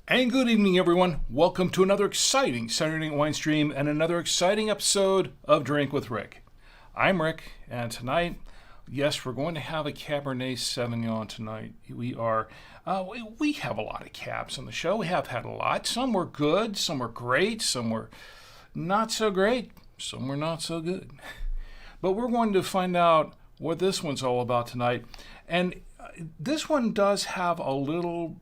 And good evening, everyone. Welcome to another exciting Saturday Night Winestream and another exciting episode of Drink with Rick. I'm Rick, and tonight, yes, we're going to have a Cabernet Sauvignon tonight. We have a lot of cabs on the show. We have had a lot. Some were good, some were great, some were not so great, some were not so good. But we're going to find out what this one's all about tonight. And this one does have a little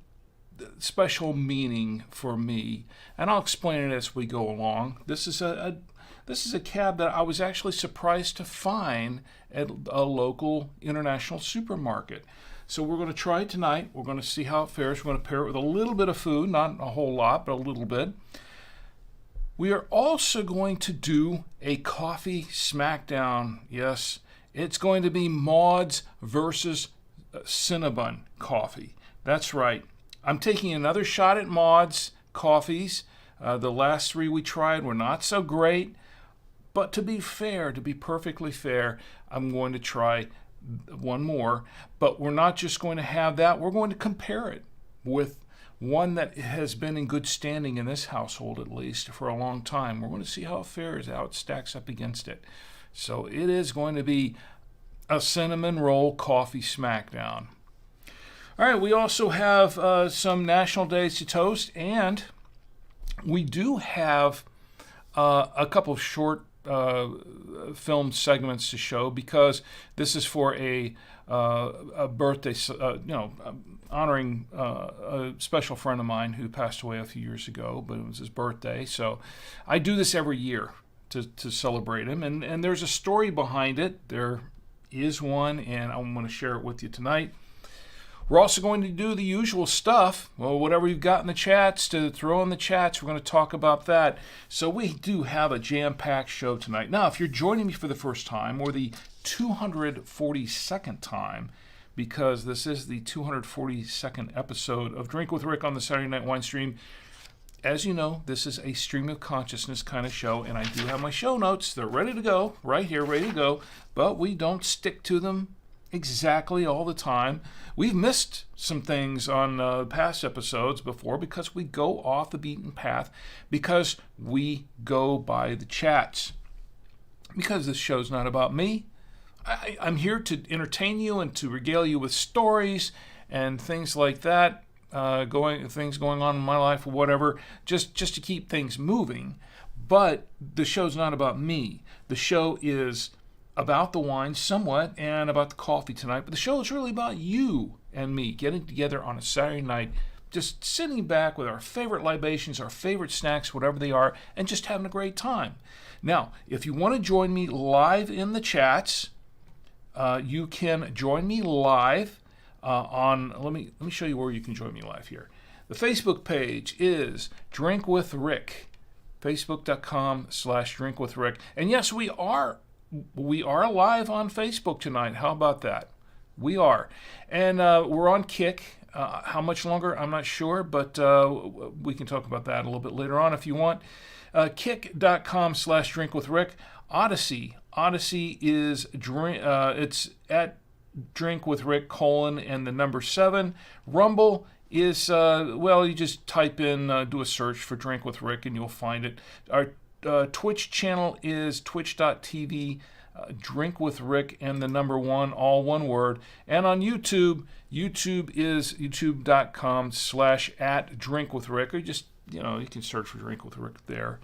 special meaning for me, and I'll explain it as we go along. This is a cab that I was actually surprised to find at a local international supermarket. So we're going to try it tonight. We're going to see how it fares. We're going to pair it with a little bit of food, not a whole lot, but a little bit. We are also going to do a coffee Smackdown. Yes, it's going to be Maud's versus Cinnabon coffee. That's right. I'm taking another shot at Maud's coffees. The last three we tried were not so great. But to be fair, to be perfectly fair, I'm going to try one more. But we're not just going to have that. We're going to compare it with one that has been in good standing in this household, at least, for a long time. We're going to see how it fares, how it stacks up against it. So it is going to be a cinnamon roll coffee Smackdown. All right, we also have some national days to toast, and we do have a couple of short film segments to show because this is for a birthday, honoring a special friend of mine who passed away a few years ago, but it was his birthday. So I do this every year to celebrate him, and there's a story behind it. There is one, and I'm going to share it with you tonight. We're also going to do the usual stuff. Well, whatever you've got in the chats to throw in the chats, we're going to talk about that. So we do have a jam-packed show tonight. Now, if you're joining me for the first time or the 242nd time, because this is the 242nd episode of Drink with Rick on the Saturday Night Winestream, as you know, this is a stream of consciousness kind of show, and I do have my show notes. They're ready to go, right here, ready to go, but we don't stick to them exactly all the time. We've missed some things on past episodes before because we go off the beaten path, because we go by the chats. Because this show's not about me. I'm here to entertain you and to regale you with stories and things like that, things going on in my life or whatever, just to keep things moving. But the show's not about me. The show is about the wine somewhat and about the coffee tonight, but the show is really about you and me getting together on a Saturday night, just sitting back with our favorite libations, our favorite snacks, whatever they are, and just having a great time. Now, if you want to join me live in the chats, you can join me live on, let me show you where you can join me live here. The Facebook page is Drink with Rick, facebook.com/drinkwithrick. And yes, we are live on Facebook tonight. How about that? We are. And we're on Kick. How much longer? I'm not sure, but we can talk about that a little bit later on if you want. Kick.com/drinkwithrick. Odyssey. Odyssey is, it's at drinkwithrick, and the number 7. Rumble is, you just type in, do a search for Drink with Rick, and you'll find it. Our Twitch channel is twitch.tv, Drink with Rick, and the number 1, all one word. And on YouTube, YouTube is youtube.com/@drinkwithrick, or just, you can search for Drink with Rick there.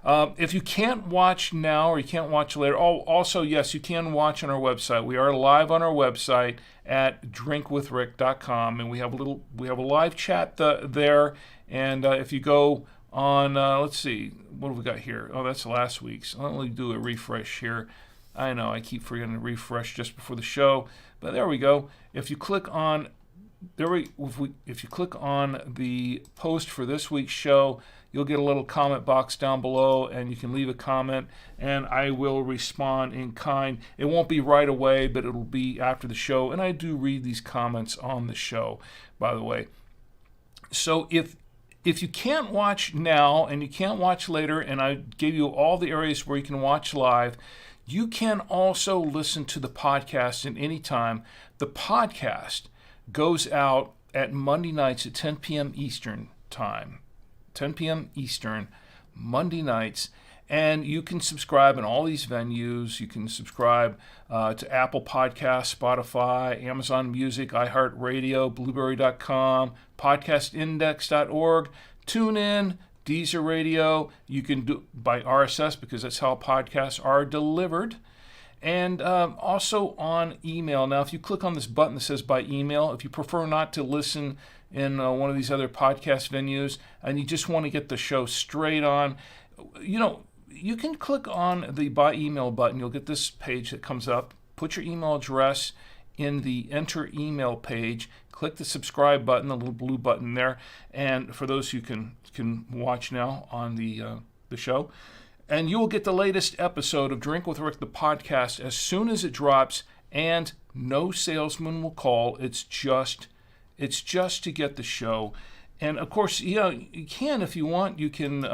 If you can't watch now or you can't watch later, also, yes, you can watch on our website. We are live on our website at drinkwithrick.com, and we have a live chat there. And if you go on, let's see, what have we got here? Oh, that's last week's. Let me do a refresh here. I know I keep forgetting to refresh just before the show, but there we go. If you click on if you click on the post for this week's show, you'll get a little comment box down below, and you can leave a comment, and I will respond in kind. It won't be right away, but it'll be after the show, and I do read these comments on the show, by the way. So if you can't watch now and you can't watch later, and I gave you all the areas where you can watch live, you can also listen to the podcast at any time. The podcast goes out at Monday nights at 10 p.m. Eastern time. 10 p.m. Eastern, Monday nights. And you can subscribe in all these venues. You can subscribe to Apple Podcasts, Spotify, Amazon Music, iHeartRadio, Blueberry.com, podcastindex.org, TuneIn, Deezer Radio. You can do by RSS because that's how podcasts are delivered. And also on email. Now, if you click on this button that says by email, if you prefer not to listen in one of these other podcast venues and you just want to get the show straight on, you can click on the by email button. You'll get this page that comes up. Put your email address in the enter email page. Click the subscribe button, the little blue button there. And for those who can watch now on the show, and you will get the latest episode of Drink with Rick, the podcast, as soon as it drops, and no salesman will call. It's just to get the show. And of course, you can, if you want, you can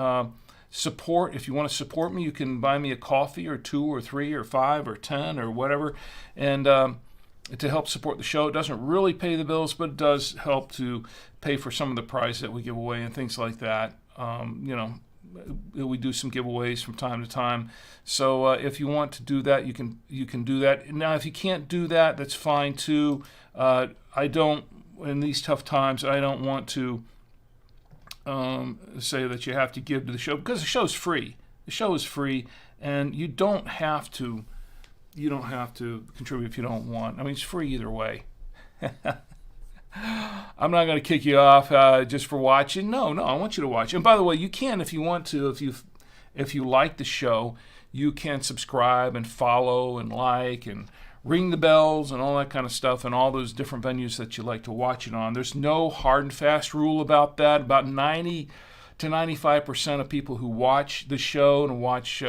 support. If you want to support me, you can buy me a coffee or 2 or 3 or 5 or 10 or whatever, and to help support the show. It doesn't really pay the bills, but it does help to pay for some of the prizes that we give away and things like that. We do some giveaways from time to time. So if you want to do that, you can do that. Now, if you can't do that, that's fine too. I don't, in these tough times, I don't want to say that you have to give to the show, because the show's free. The show is free, and you don't have to contribute if you don't want. I mean, it's free either way. I'm not going to kick you off just for watching. No, I want you to watch. And by the way, you can, if you want to, if you like the show, you can subscribe and follow and like and ring the bells and all that kind of stuff and all those different venues that you like to watch it on. There's no hard and fast rule about that. About 90 to 95% of people who watch the show and watch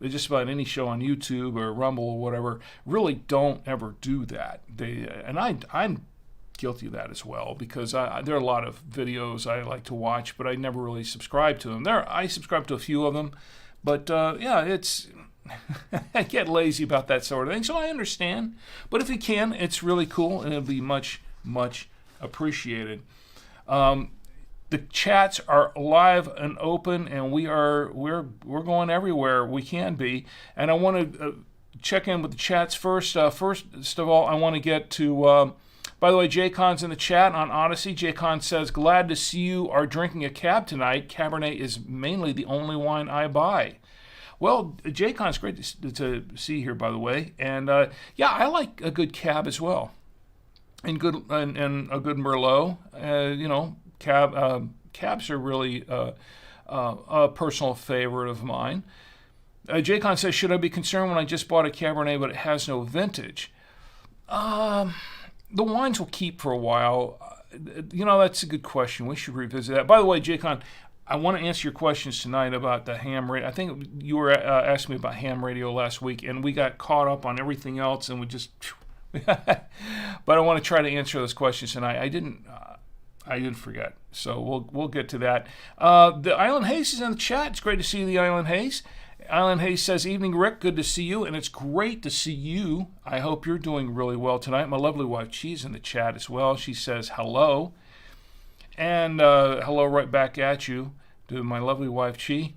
just about any show on YouTube or Rumble or whatever really don't ever do that. I'm guilty of that as well, because there are a lot of videos I like to watch, but I never really subscribe to them. I subscribe to a few of them, but it's I get lazy about that sort of thing, so I understand. But if you can, it's really cool, and it'll be much, much appreciated. The chats are live and open, and we're going everywhere we can be. And I want to check in with the chats first. First of all, I want to get to. By the way, Jaycon's in the chat on Odyssey. Jaycon says, "Glad to see you are drinking a cab tonight. Cabernet is mainly the only wine I buy." Well, Jaycon's great to see here, by the way. And I like a good cab as well, and a good Merlot. Cabs are really a personal favorite of mine. Jaycon says, "Should I be concerned when I just bought a Cabernet but it has no vintage?" The wines will keep for a while. That's a good question. We should revisit that. By the way, Jaycon, I want to answer your questions tonight about the ham radio. I think you were asking me about ham radio last week, and we got caught up on everything else, and we just. But I want to try to answer those questions tonight. I didn't forget, so we'll get to that. The Island Hayes is in the chat. It's great to see you, the Island Hayes. Island Hayes says, "Evening, Rick. Good to see you, and it's great to see you. I hope you're doing really well tonight." My lovely wife, she's in the chat as well. She says hello, and hello right back at you to my lovely wife, Chi,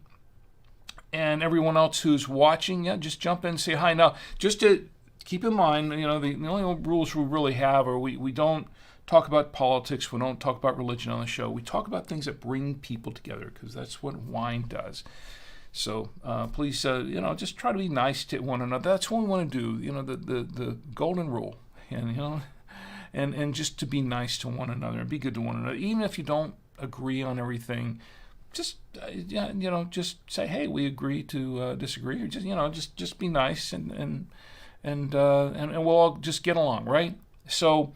and everyone else who's watching. Yeah, just jump in and say hi. Now, just to keep in mind, the only rules we really have are we don't talk about politics. We don't talk about religion on the show. We talk about things that bring people together, because that's what wine does. So please, just try to be nice to one another. That's what we want to do. The golden rule, and just to be nice to one another and be good to one another, even if you don't agree on everything. just say, hey, we agree to disagree, or just be nice, and we'll all just get along, right? So,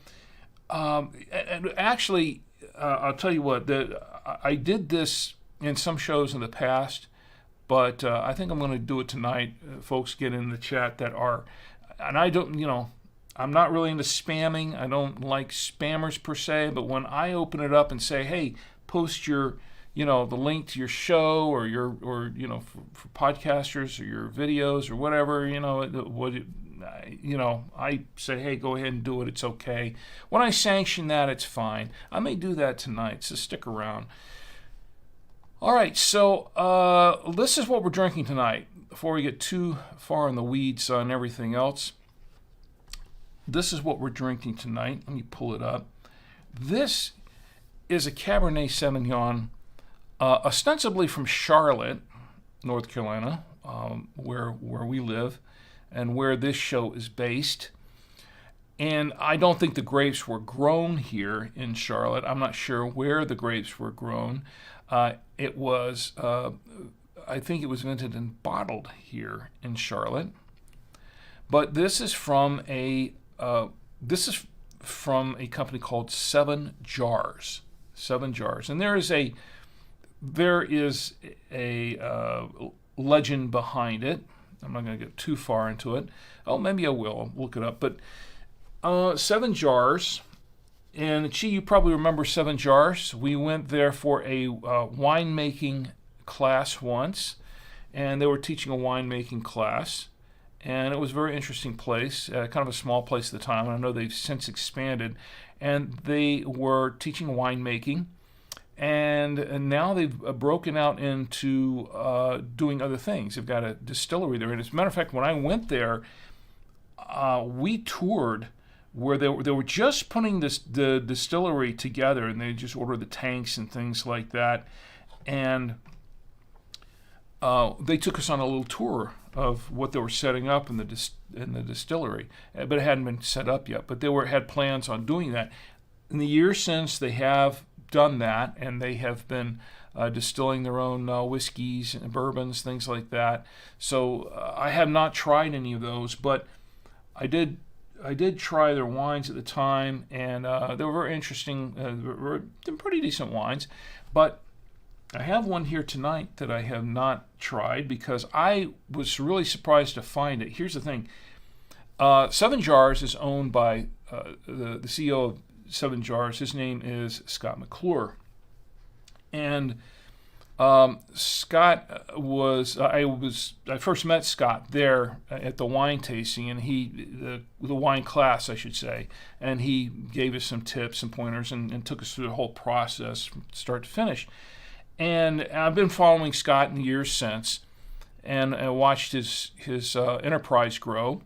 and actually, I'll tell you what, I did this in some shows in the past, but I think I'm going to do it tonight. Folks get in the chat that are, and I don't, I'm not really into spamming. I don't like spammers per se, but when I open it up and say, hey, post your, the link to your show or for podcasters or your videos or whatever, I say, hey, go ahead and do it. It's okay. When I sanction that, it's fine. I may do that tonight, so stick around. All right, so this is what we're drinking tonight. Before we get too far in the weeds on everything else, this is what we're drinking tonight. Let me pull it up. This is a Cabernet Sauvignon, ostensibly from Charlotte, North Carolina, where we live and where this show is based. And I don't think the grapes were grown here in Charlotte. I'm not sure where the grapes were grown. It was, I think it was vented and bottled here in Charlotte. But this is from a company called 7 Jars. 7 Jars, and there is a legend behind it. I'm not going to get too far into it. Oh, maybe I will. I'll look it up. But 7 Jars, and you probably remember 7 Jars. We went there for a winemaking class once, and they were teaching a winemaking class, and it was a very interesting place, kind of a small place at the time. I know they've since expanded, and they were teaching winemaking. And now they've broken out into doing other things. They've got a distillery there. And as a matter of fact, when I went there, we toured where they were just putting the distillery together, and they just ordered the tanks and things like that. And they took us on a little tour of what they were setting up in the distillery, but it hadn't been set up yet. But they had plans on doing that. In the years since, they have done that, and they have been distilling their own whiskeys and bourbons, things like that. So I have not tried any of those, but I did try their wines at the time, and they were very interesting. They're pretty decent wines, but I have one here tonight that I have not tried because I was really surprised to find it. Here's the thing. 7 Jars is owned by the CEO of 7 Jars. His name is Scott McClure. And Scott I first met Scott there at the wine tasting, and the wine class, I should say, and he gave us some tips and pointers and took us through the whole process from start to finish. And I've been following Scott in the years since, and I watched his enterprise grow.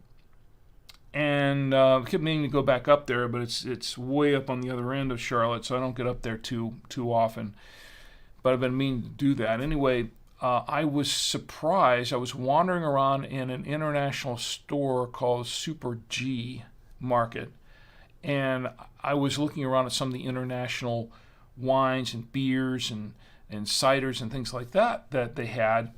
And I kept meaning to go back up there, but it's way up on the other end of Charlotte, so I don't get up there too often. But I've been meaning to do that. Anyway, I was surprised. I was wandering around in an international store called Super G Market, and I was looking around at some of the international wines and beers and ciders and things like that they had,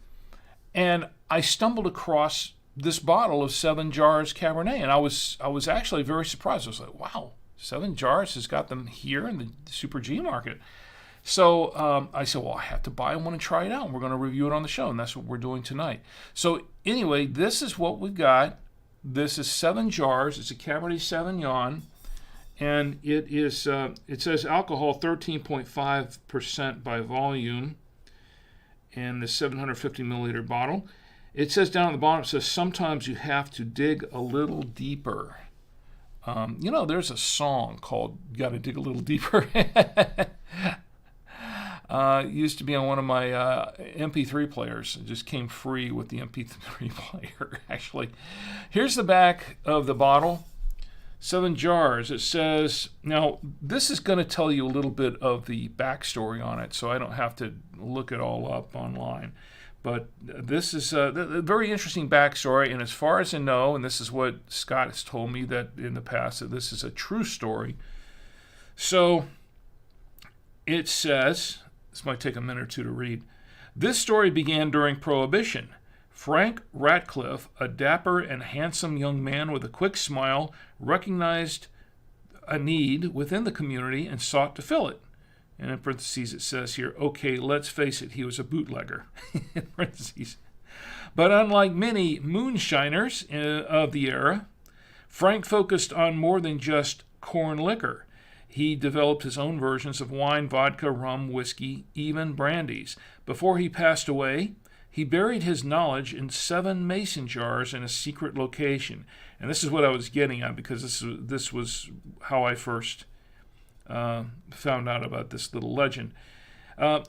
and I stumbled across this bottle of 7 Jars Cabernet, and I was actually very surprised. I was like, wow, 7 Jars has got them here in the Super G Market. So I said, well, I have to buy one and try it out, and we're going to review it on the show, and that's what we're doing tonight. So anyway, this is what we got. This is 7 Jars. It's a Cabernet Sauvignon, and it says alcohol 13.5% by volume, and the 750 milliliter bottle. It says down at the bottom, it says, sometimes you have to dig a little deeper. There's a song called Gotta Dig a Little Deeper. Used to be on one of my MP3 players. It just came free with the MP3 player, actually. Here's the back of the bottle. 7 Jars. It says, now, this is going to tell you a little bit of the backstory on it, so I don't have to look it all up online. But this is a very interesting backstory, and as far as I know, and this is what Scott has told me that in the past, that this is a true story. So it says This might take a minute or two to read. This story began during Prohibition. Frank Ratcliffe, a dapper and handsome young man with a quick smile, recognized a need within the community and sought to fill it. And in parentheses it says here, okay, let's face it, he was a bootlegger. In parentheses. But unlike many moonshiners of the era, Frank focused on more than just corn liquor. He developed his own versions of wine, vodka, rum, whiskey, even brandies. Before he passed away, he buried his knowledge in 7 mason jars in a secret location. And this is what I was getting at, because this was how I first found out about this little legend.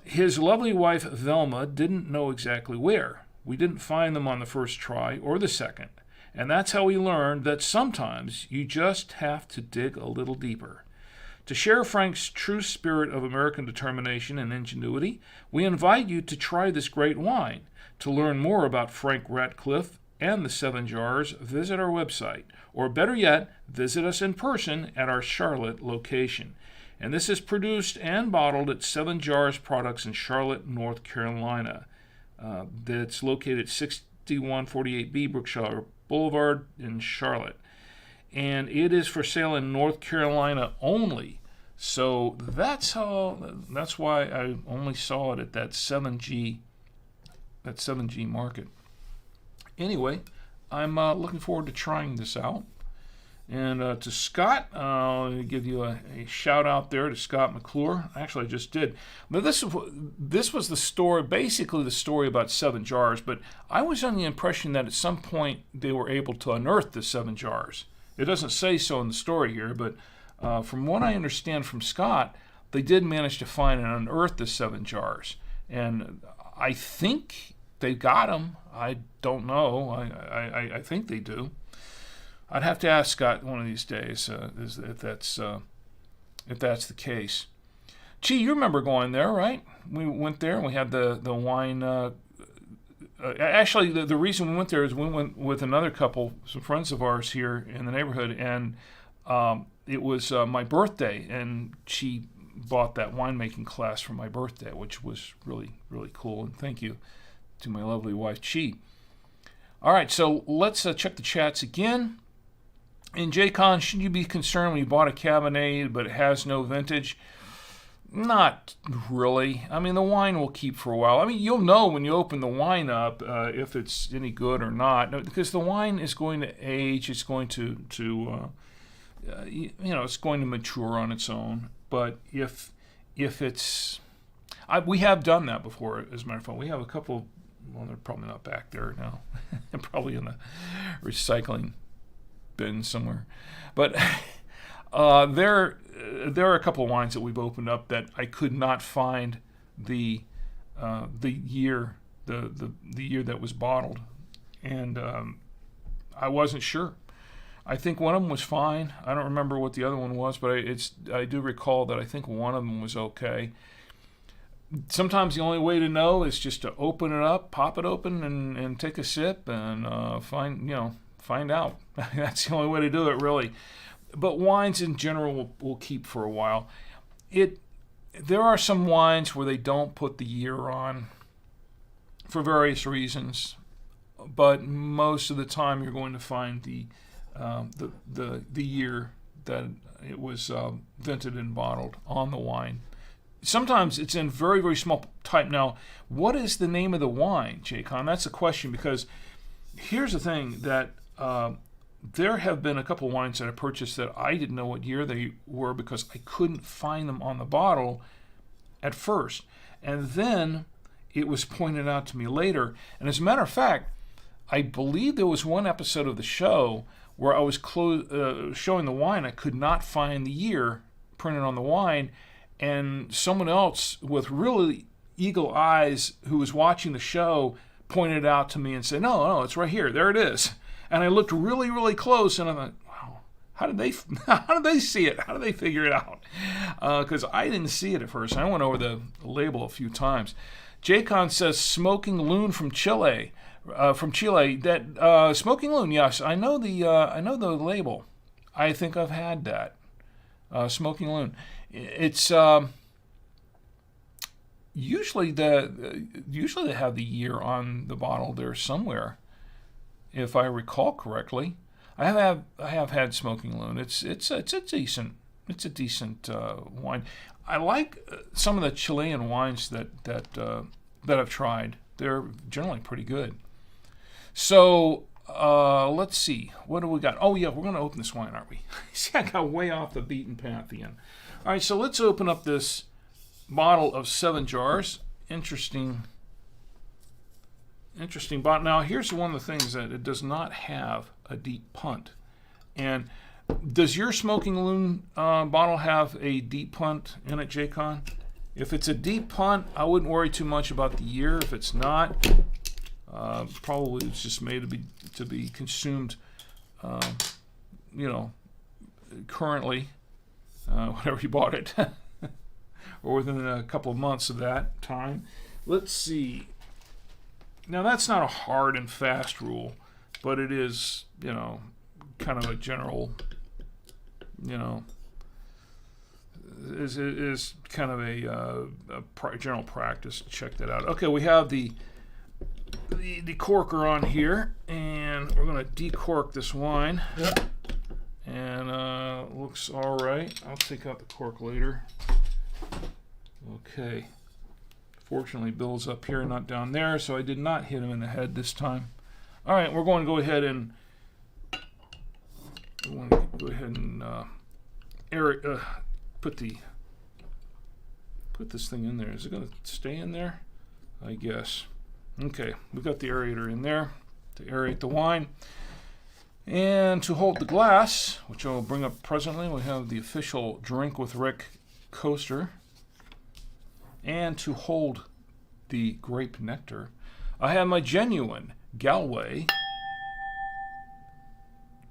His lovely wife, Velma, didn't know exactly where. We didn't find them on the first try or the second. And that's how we learned that sometimes you just have to dig a little deeper. To share Frank's true spirit of American determination and ingenuity, we invite you to try this great wine. To learn more about Frank Ratcliffe and the 7 jars, visit our website, or better yet, visit us in person at our Charlotte location. And this is produced and bottled at 7 Jars Products in Charlotte, North Carolina. That's located at 6148B Brookshire Boulevard in Charlotte. And it is for sale in North Carolina only. So that's why I only saw it at that 7G market. Anyway, I'm looking forward to trying this out. And to Scott, I'll give you a shout out there to Scott McClure. Actually, I just did. But this was the story, basically the story about 7 jars. But I was under the impression that at some point they were able to unearth the 7 jars. It doesn't say so in the story here, but from what I understand from Scott, they did manage to find and unearth the 7 jars. And I think they got them. I don't know. I think they do. I'd have to ask Scott one of these days if that's the case. Gee, you remember going there, right? We went there and we had the wine. Actually, the reason we went there is we went with another couple, some friends of ours here in the neighborhood, and it was my birthday, and she bought that winemaking class for my birthday, which was really, really cool. And thank you to my lovely wife, Chi. All right, so let's check the chats again. In J-Con, should you be concerned when you bought a Cabernet but it has no vintage? Not really. I mean, the wine will keep for a while. I mean, you'll know when you open the wine up if it's any good or not, because the wine is going to age. It's going to it's going to mature on its own. But if it's, we have done that before. As a matter of fact, we have a couple. Well, they're probably not back there now. They're probably in the recycling bin somewhere. But there are a couple of wines that we've opened up that I could not find the year the year that was bottled, and I wasn't sure. I think one of them was fine. I don't remember what the other one was, but I do recall that I think one of them was okay. Sometimes the only way to know is just to open it up, pop it open, and take a sip and find out. That's the only way to do it, really. But wines in general will keep for a while. There are some wines where they don't put the year on for various reasons, but most of the time you're going to find the year that it was vented and bottled on the wine. Sometimes it's in very, very small type. Now, what is the name of the wine, J-Con? That's the question, because here's the thing, that there have been a couple of wines that I purchased that I didn't know what year they were because I couldn't find them on the bottle at first. And then it was pointed out to me later. And as a matter of fact, I believe there was one episode of the show where I was showing the wine. I could not find the year printed on the wine. And someone else with really eagle eyes who was watching the show pointed it out to me and said, no, it's right here. There it is. And I looked really, really close, and I thought, wow, how did they see it? How did they figure it out? Because I didn't see it at first. I went over the label a few times. J-Con says Smoking Loon from Chile. That Smoking Loon, yes, I know the label. I think I've had that. Smoking Loon. It's usually they have the year on the bottle there somewhere, if I recall correctly. I have had Smoking Loon. It's a decent wine. I like some of the Chilean wines that I've tried. They're generally pretty good. So let's see. What do we got? Oh yeah, we're going to open this wine, aren't we? See, I got way off the beaten path again. All right, so let's open up this bottle of 7 jars. Interesting bottle. Now, here's one of the things that it does not have a deep punt. And does your Smoking Loon bottle have a deep punt in it, J-Con? If it's a deep punt, I wouldn't worry too much about the year. If it's not, probably it's just made to be consumed, currently, whenever you bought it, or within a couple of months of that time. Let's see. Now, that's not a hard and fast rule, but it is, kind of a general, is kind of a general practice. Check that out. Okay, we have the corker on here, and we're going to decork this wine. Yep. And looks all right. I'll take out the cork later. Okay. Fortunately, Bill's up here, not down there, so I did not hit him in the head this time. All right, we're going to go ahead and put this thing in there. Is it going to stay in there? I guess. Okay, we got the aerator in there to aerate the wine. And to hold the glass, which I'll bring up presently, we have the official Drink with Rick coaster. And to hold the grape nectar, I have my genuine Galway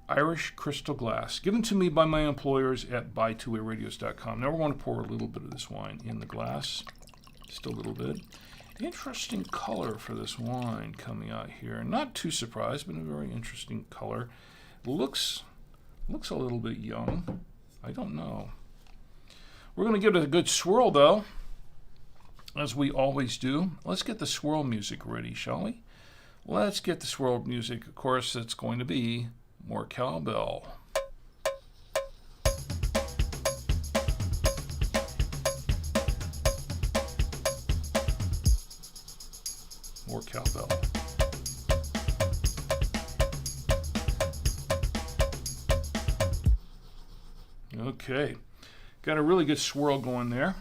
Irish crystal glass, given to me by my employers at buy2wayradios.com. Now we're going to pour a little bit of this wine in the glass, just a little bit. Interesting color for this wine coming out here. Not too surprised, but a very interesting color. Looks a little bit young. I don't know. We're going to give it a good swirl, though, as we always do. Let's get the swirl music ready, shall we? Let's get the swirl music. Of course, it's going to be more cowbell. More cowbell. Okay, got a really good swirl going there.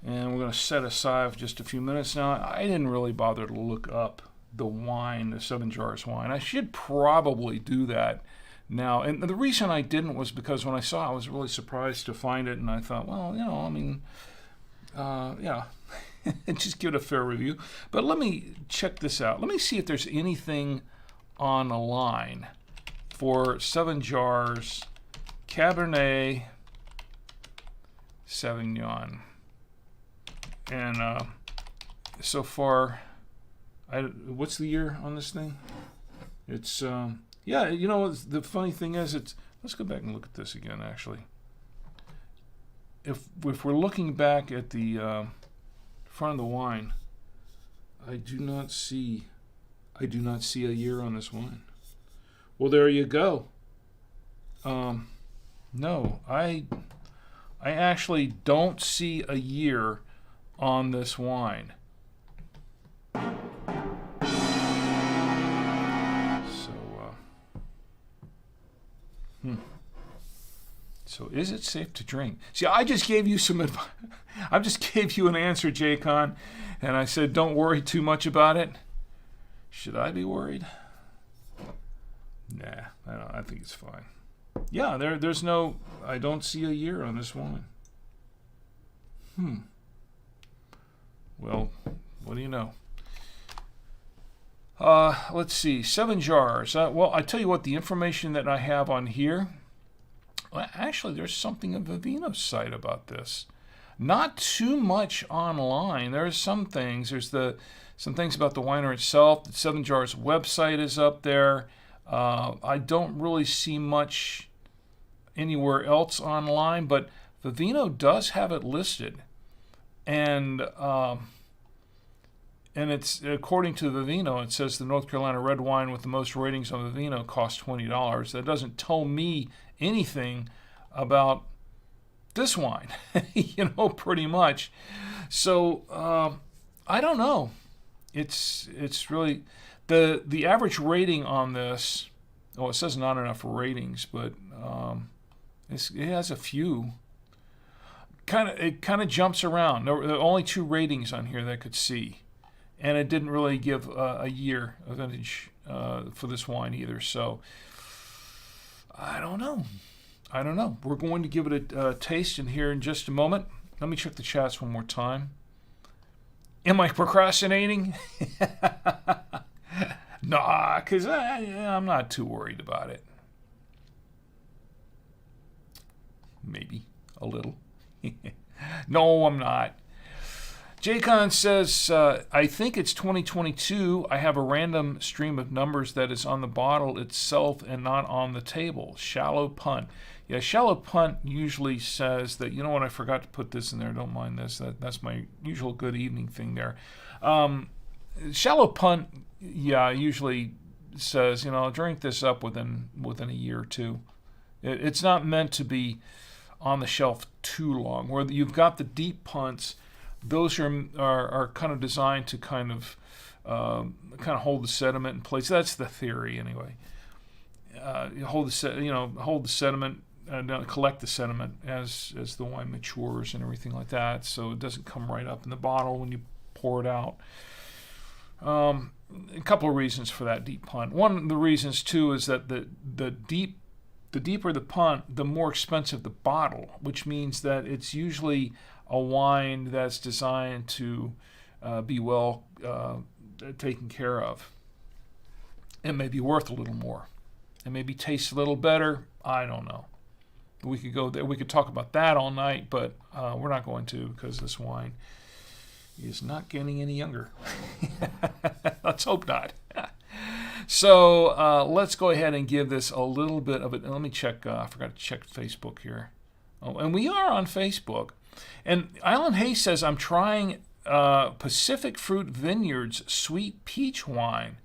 And we're going to set aside for just a few minutes now. I didn't really bother to look up the wine, the 7 jars wine. I should probably do that now. And the reason I didn't was because when I saw it, I was really surprised to find it. And I thought, well, just give it a fair review. But let me check this out. Let me see if there's anything on a line for 7 jars Cabernet Sauvignon. And so far, what's the year on this thing? It's, the funny thing is, let's go back and look at this again, actually. If we're looking back at the front of the wine, I do not see a year on this wine. Well, there you go. No, I actually don't see a year on this wine. So is it safe to drink? See, I just gave you some advice. I just gave you an answer, J-Con, and I said don't worry too much about it. Should I be worried? Nah, I think it's fine. Yeah, there's no, I don't see a year on this wine. Well, what do you know? Let's see, 7 jars. Well, I tell you what, the information that I have on here, well, actually, there's something on Vivino's site about this. Not too much online. There's some things. There's some things about the winery itself. The 7 Jars website is up there. I don't really see much anywhere else online, but Vivino does have it listed. And it's, according to Vivino, it says the North Carolina red wine with the most ratings on Vivino costs $20. That doesn't tell me anything about this wine, pretty much. So I don't know. It's really the average rating on this. Oh, it says not enough ratings, but it has a few. It kind of jumps around. There are only 2 ratings on here that I could see. And it didn't really give a year of vintage for this wine either. So, I don't know. We're going to give it a taste in here in just a moment. Let me check the chats one more time. Am I procrastinating? Nah, because I'm not too worried about it. Maybe a little. No, I'm not. Jaycon says, I think it's 2022. I have a random stream of numbers that is on the bottle itself and not on the table. Shallow punt. Yeah, shallow punt usually says that, you know what, I forgot to put this in there. Don't mind this. That's my usual good evening thing there. Shallow punt, yeah, usually says, drink this up within a year or two. It's not meant to be on the shelf too long. Where you've got the deep punts, those are kind of designed to kind of hold the sediment in place. That's the theory, anyway. Hold the sediment, collect the sediment as the wine matures and everything like that, so it doesn't come right up in the bottle when you pour it out. A couple of reasons for that deep punt. One of the reasons too is that the deeper the punt, the more expensive the bottle, which means that it's usually a wine that's designed to be well taken care of. It may be worth a little more. It maybe tastes a little better. I don't know. We could go there. We could talk about that all night, but we're not going to, because this wine is not getting any younger. Let's hope not. So let's go ahead and give this a little bit of it. Let me check. I forgot to check Facebook here. Oh, and we are on Facebook. And Alan Hayes says, I'm trying Pacific Fruit Vineyards Sweet Peach Wine.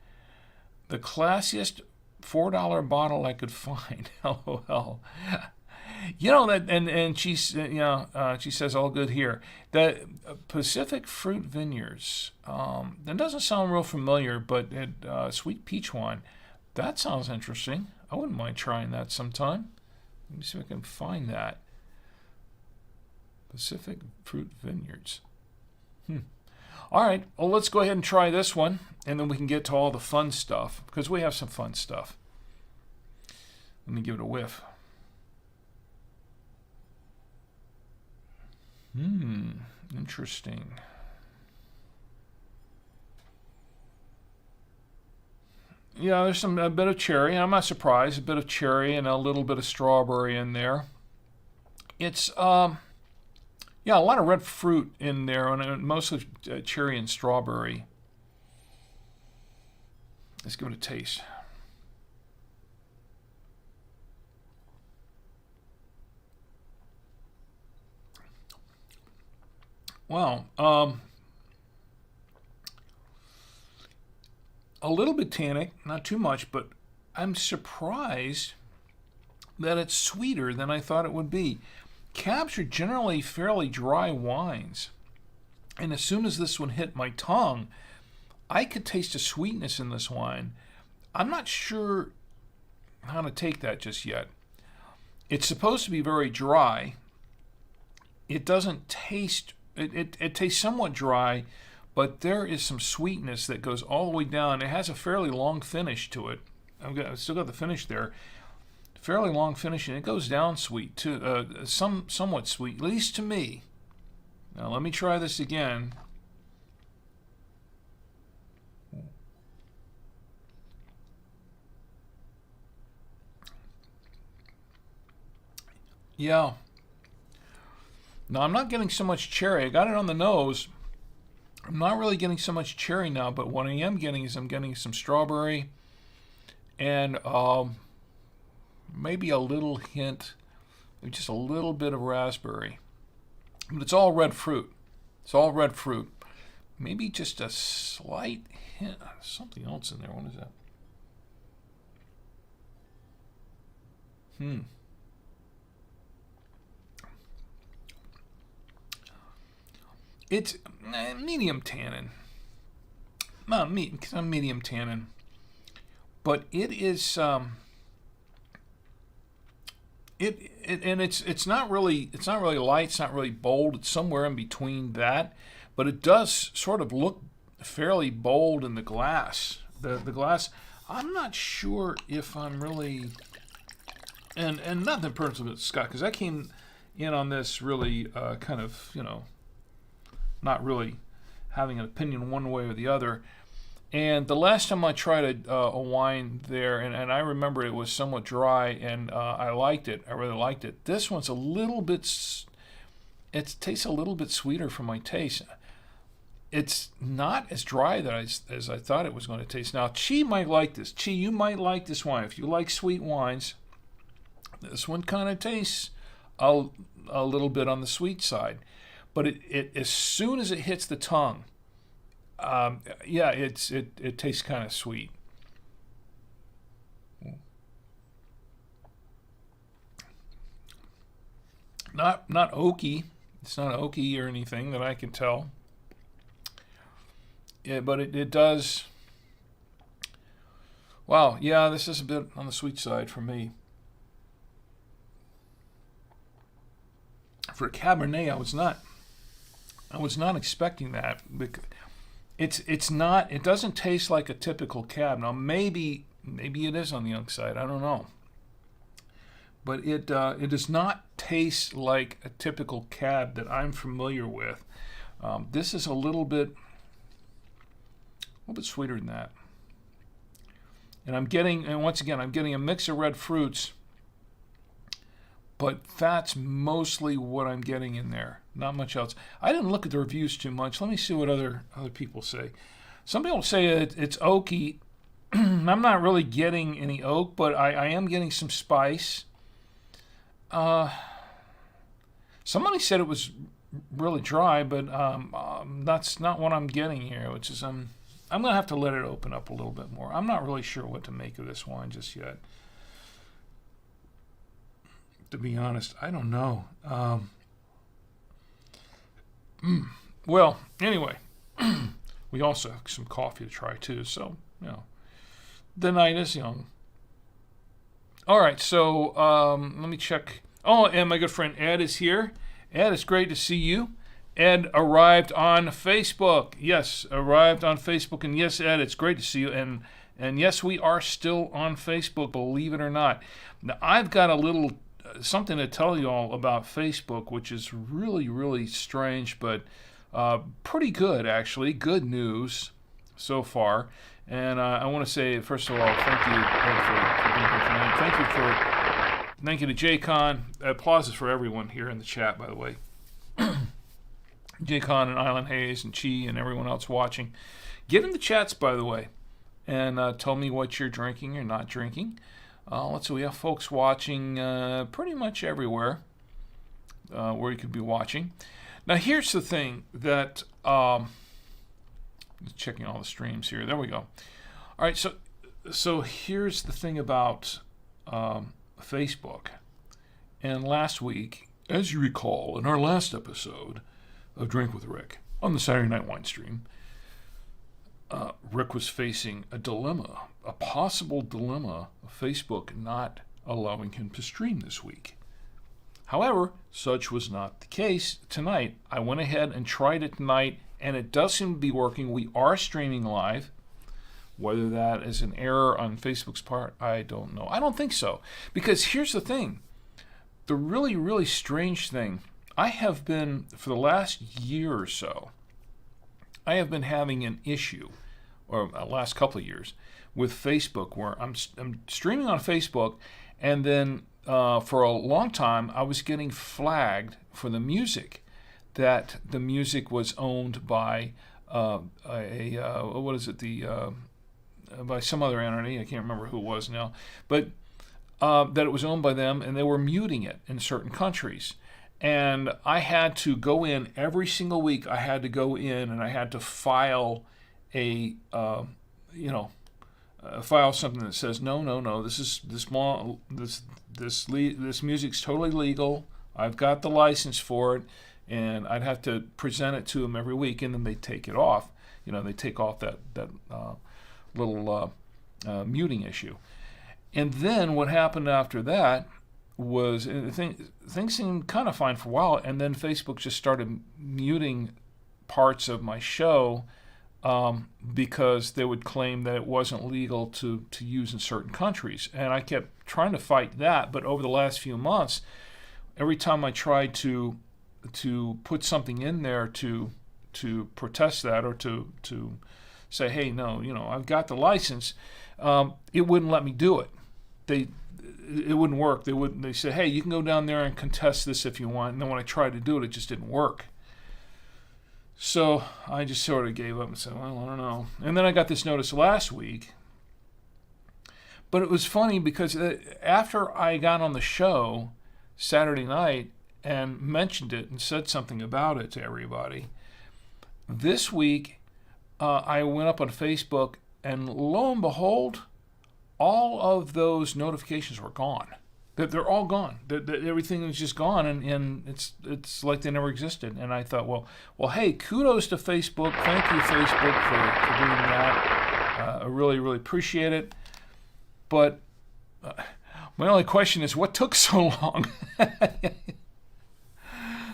The classiest $4 bottle I could find. LOL. That, and she's, she says all good here. The Pacific Fruit Vineyards. That doesn't sound real familiar, but sweet peach wine. That sounds interesting. I wouldn't mind trying that sometime. Let me see if I can find that. Pacific Fruit Vineyards. All right. Well, let's go ahead and try this one, and then we can get to all the fun stuff, because we have some fun stuff. Let me give it a whiff. Interesting. Yeah, there's a bit of cherry. I'm not surprised. A bit of cherry and a little bit of strawberry in there. It's a lot of red fruit in there, and mostly cherry and strawberry. Let's give it a taste. Wow. A little bit tannic, not too much, but I'm surprised that it's sweeter than I thought it would be. Cabs are generally fairly dry wines, and as soon as this one hit my tongue, I could taste a sweetness in this wine. I'm not sure how to take that just yet. It's supposed to be very dry. It doesn't taste, it tastes somewhat dry, but there is some sweetness that goes all the way down. It has a fairly long finish to it. I've still got the finish there. Fairly long finish, and it goes down sweet too, somewhat sweet, at least to me. Now let me try this again. Yeah. Now I'm not getting so much cherry. I got it on the nose. I'm not really getting so much cherry now, but what I am getting is I'm getting some strawberry and maybe a little hint, just a little bit of raspberry. But it's all red fruit. It's all red fruit. Maybe just a slight hint. Something else in there. What is that? It's medium tannin. Medium tannin. But it is it's not really light, it's not really bold, it's somewhere in between that, but it does sort of look fairly bold in the glass. The glass, I'm not sure if I'm really, and nothing personal with Scott, because I came in on this really kind of, not really having an opinion one way or the other. And the last time I tried a wine there, and I remember it was somewhat dry, and I liked it. I really liked it. This one's a little bit, it tastes a little bit sweeter for my taste. It's not as dry as I thought it was going to taste. Now, Chi might like this. Chi, you might like this wine. If you like sweet wines, this one kind of tastes a little bit on the sweet side. But it as soon as it hits the tongue, it tastes kind of sweet. Not oaky. It's not oaky or anything that I can tell. Yeah, but it does. Wow, yeah, this is a bit on the sweet side for me. For Cabernet, I was not expecting that. It's not. It doesn't taste like a typical Cab. Now maybe it is on the young side. I don't know. But it does not taste like a typical Cab that I'm familiar with. This is a little bit sweeter than that. And once again, I'm getting a mix of red fruits. But that's mostly what I'm getting in there. Not much else. I didn't look at the reviews too much. Let me see what other people say. Some people say it's oaky. I'm not really getting any oak, but I am getting some spice. Somebody said it was really dry, but that's not what I'm getting here, which is I'm going to have to let it open up a little bit more. I'm not really sure what to make of this wine just yet. To be honest, I don't know. Well, anyway, we also have some coffee to try too. So, the night is young. All right, so let me check. Oh, and my good friend Ed is here. Ed, it's great to see you. Ed arrived on Facebook. Yes, arrived on Facebook. And yes, Ed, it's great to see you. And yes, we are still on Facebook, believe it or not. Now, I've got a little something to tell you all about Facebook, which is really, really strange, but pretty good, actually. Good news so far. And I want to say, first of all, thank you, Ed, for being here tonight. Thank you to J-Con. Applause for everyone here in the chat, by the way. J-Con and Island Hayes and Chi and everyone else watching. Get in the chats, by the way, and tell me what you're drinking or not drinking. Let's see, we have folks watching pretty much everywhere where you could be watching. Now, here's the thing that, checking all the streams here. There we go. All right, so here's the thing about Facebook. And last week, as you recall, in our last episode of Drink with Rick on the Saturday Night Winestream, Rick was facing a dilemma, a possible dilemma of Facebook not allowing him to stream this week. However, such was not the case tonight. I went ahead and tried it tonight, and it does seem to be working. We are streaming live. Whether that is an error on Facebook's part, I don't know. I don't think so. Because here's the thing. The really, really strange thing, I have been, for the last year or so, I have been having an issue, or last couple of years, with Facebook, where I'm streaming on Facebook, and then for a long time I was getting flagged for the music, that the music was owned by by some other entity. I can't remember who it was now, but that it was owned by them, and they were muting it in certain countries. And I had to go in every single week. I had to go in and I had to file file something that says no. This music's totally legal. I've got the license for it, and I'd have to present it to them every week, and then they take it off. They take off that little muting issue. And then what happened after that was things seemed kind of fine for a while, and then Facebook just started muting parts of my show because they would claim that it wasn't legal to use in certain countries. And I kept trying to fight that, but over the last few months, every time I tried to put something in there to protest that or to say, hey, no, I've got the license, it wouldn't let me do it. It wouldn't work. They said, hey, you can go down there and contest this if you want. And then when I tried to do it, it just didn't work. So I just sort of gave up and said, well, I don't know. And then I got this notice last week. But it was funny because after I got on the show Saturday night and mentioned it and said something about it to everybody, this week I went up on Facebook, and lo and behold, all of those notifications were gone. They're all gone. Everything is just gone, and it's like they never existed. And I thought, well, hey, kudos to Facebook. Thank you, Facebook, for doing that. I really, really appreciate it. But my only question is, what took so long?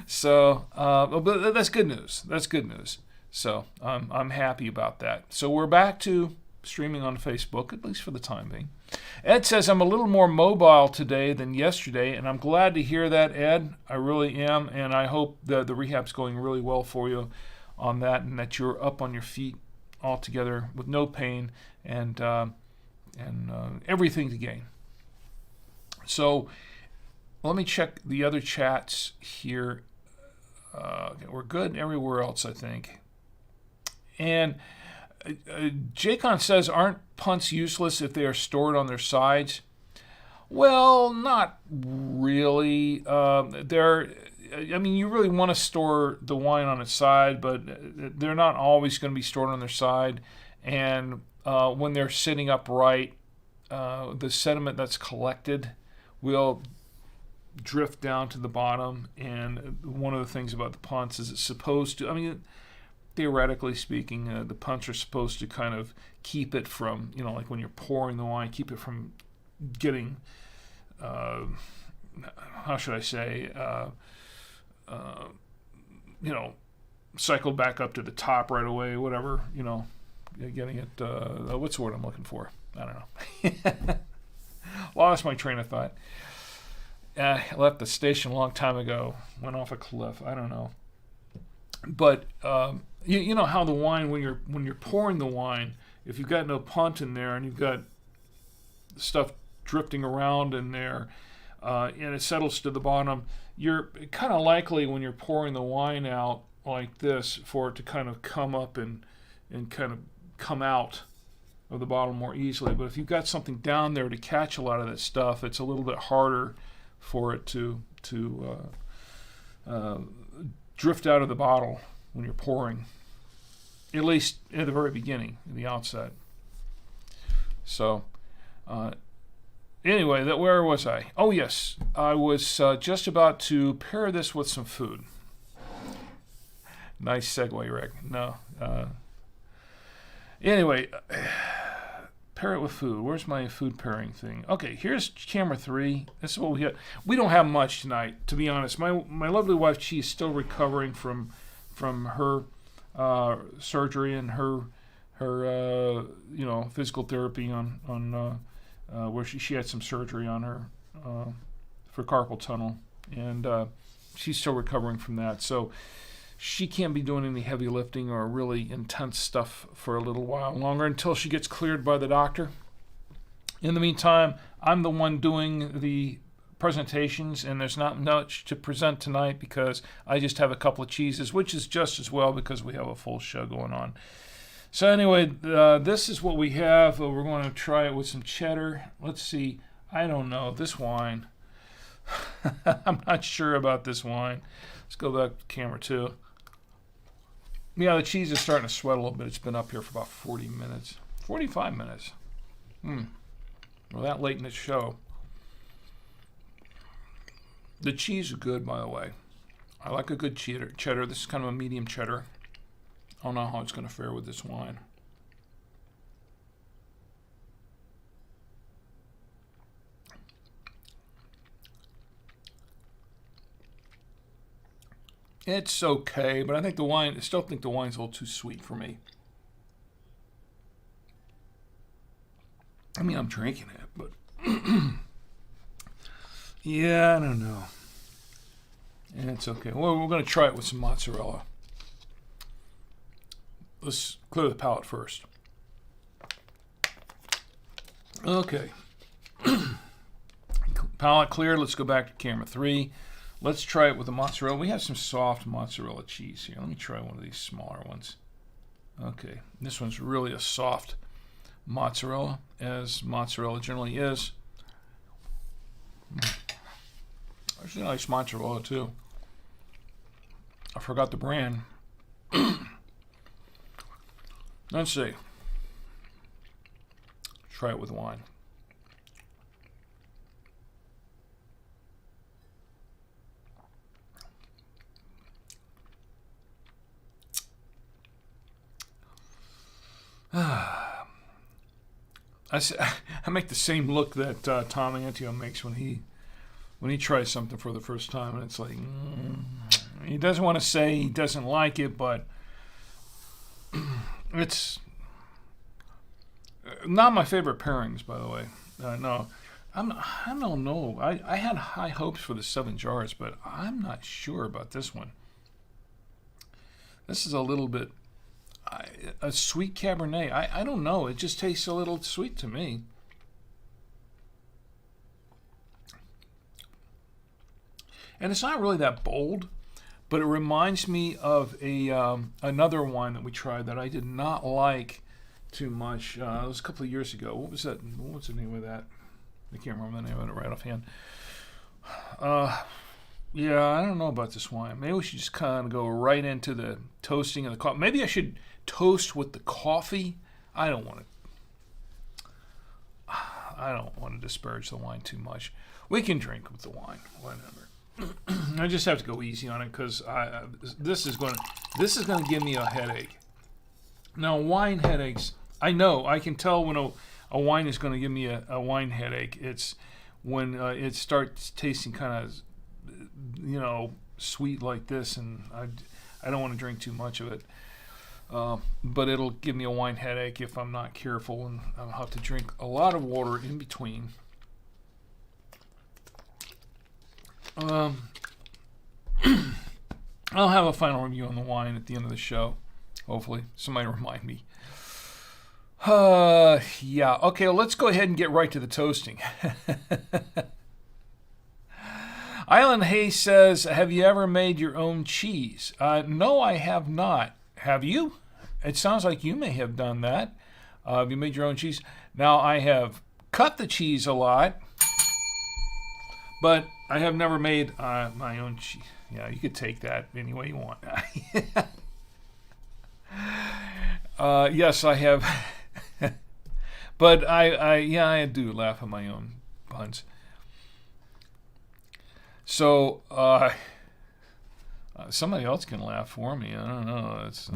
So, but that's good news. That's good news. So I'm happy about that. So we're back to streaming on Facebook, at least for the time being. Ed says, I'm a little more mobile today than yesterday, and I'm glad to hear that, Ed. I really am, and I hope the rehab's going really well for you on that, and that you're up on your feet altogether with no pain and everything to gain. So let me check the other chats here. We're good everywhere else, I think. And Jacon says, aren't punts useless if they are stored on their sides? Well, not really. You really want to store the wine on its side, but they're not always going to be stored on their side. And when they're sitting upright, the sediment that's collected will drift down to the bottom. And one of the things about the punts is it's supposed to, theoretically speaking, the punts are supposed to kind of keep it from, like when you're pouring the wine, keep it from getting, how should I say, cycled back up to the top right away, whatever, getting it, what's the word I'm looking for? I don't know. Lost my train of thought. I left the station a long time ago, went off a cliff, I don't know. But you know how the wine, when you're pouring the wine, if you've got no punt in there and you've got stuff drifting around in there, and it settles to the bottom, you're kind of likely when you're pouring the wine out like this for it to kind of come up and kind of come out of the bottle more easily. But if you've got something down there to catch a lot of that stuff, it's a little bit harder for it to drift out of the bottle when you're pouring, at least at the very beginning, at the outset. So anyway, where was I? Oh yes, I was just about to pair this with some food. Nice segue, Rick. No. Anyway, pair it with food. Where's my food pairing thing? Okay, here's camera 3. This is what we got. We don't have much tonight, to be honest. My lovely wife, she is still recovering from her surgery and her physical therapy on where she had some surgery on her for carpal tunnel, and she's still recovering from that. So she can't be doing any heavy lifting or really intense stuff for a little while longer until she gets cleared by the doctor. In the meantime, I'm the one doing the presentations, and there's not much to present tonight because I just have a couple of cheeses, which is just as well because we have a full show going on. So anyway, this is what we have. We're going to try it with some cheddar. Let's see. I don't know. This wine. I'm not sure about this wine. Let's go back to camera 2. Yeah, the cheese is starting to sweat a little bit. It's been up here for about 40 minutes. 45 minutes. Well, that late in the show. The cheese is good, by the way. I like a good cheddar. This is kind of a medium cheddar. I don't know how it's going to fare with this wine. It's okay, but I still think the wine's a little too sweet for me. I mean, I'm drinking it, but yeah, I don't know. And it's okay. Well, we're going to try it with some mozzarella. Let's clear the palate first. Okay. Palate cleared. Let's go back to camera 3. Let's try it with the mozzarella. We have some soft mozzarella cheese here. Let me try one of these smaller ones. Okay. This one's really a soft mozzarella, as mozzarella generally is. There's a nice mozzarella, too. I forgot the brand. Let's see. Try it with wine. I make the same look that Tom Antio makes when he tries something for the first time, and it's like he doesn't want to say he doesn't like it, but it's not my favorite pairings, by the way. No, I don't know. I had high hopes for the 7 jars, but I'm not sure about this one. This is a little bit a sweet Cabernet. I don't know. It just tastes a little sweet to me. And it's not really that bold, but it reminds me of another wine that we tried that I did not like too much. It was a couple of years ago. What was that? What's the name of that? I can't remember the name of it right offhand. Yeah, I don't know about this wine. Maybe we should just kind of go right into the toasting of the coffee. Maybe I should toast with the coffee. I don't want to disparage the wine too much. We can drink with the wine, whatever. I just have to go easy on it because this is going to give me a headache. Now, wine headaches, I know, I can tell when a wine is going to give me a wine headache. It's when it starts tasting kind of, sweet like this, and I don't want to drink too much of it. But it'll give me a wine headache if I'm not careful, and I'll have to drink a lot of water in between. I'll have a final review on the wine at the end of the show. Hopefully, somebody remind me. Yeah. Okay, well, let's go ahead and get right to the toasting. Island Hay says, have you ever made your own cheese? No, I have not. Have you? It sounds like you may have done that. Have you made your own cheese? Now, I have cut the cheese a lot, but I have never made my own cheese. Yeah, you could take that any way you want. Yes, I have. But I do laugh at my own puns. So, somebody else can laugh for me. I don't know. It's,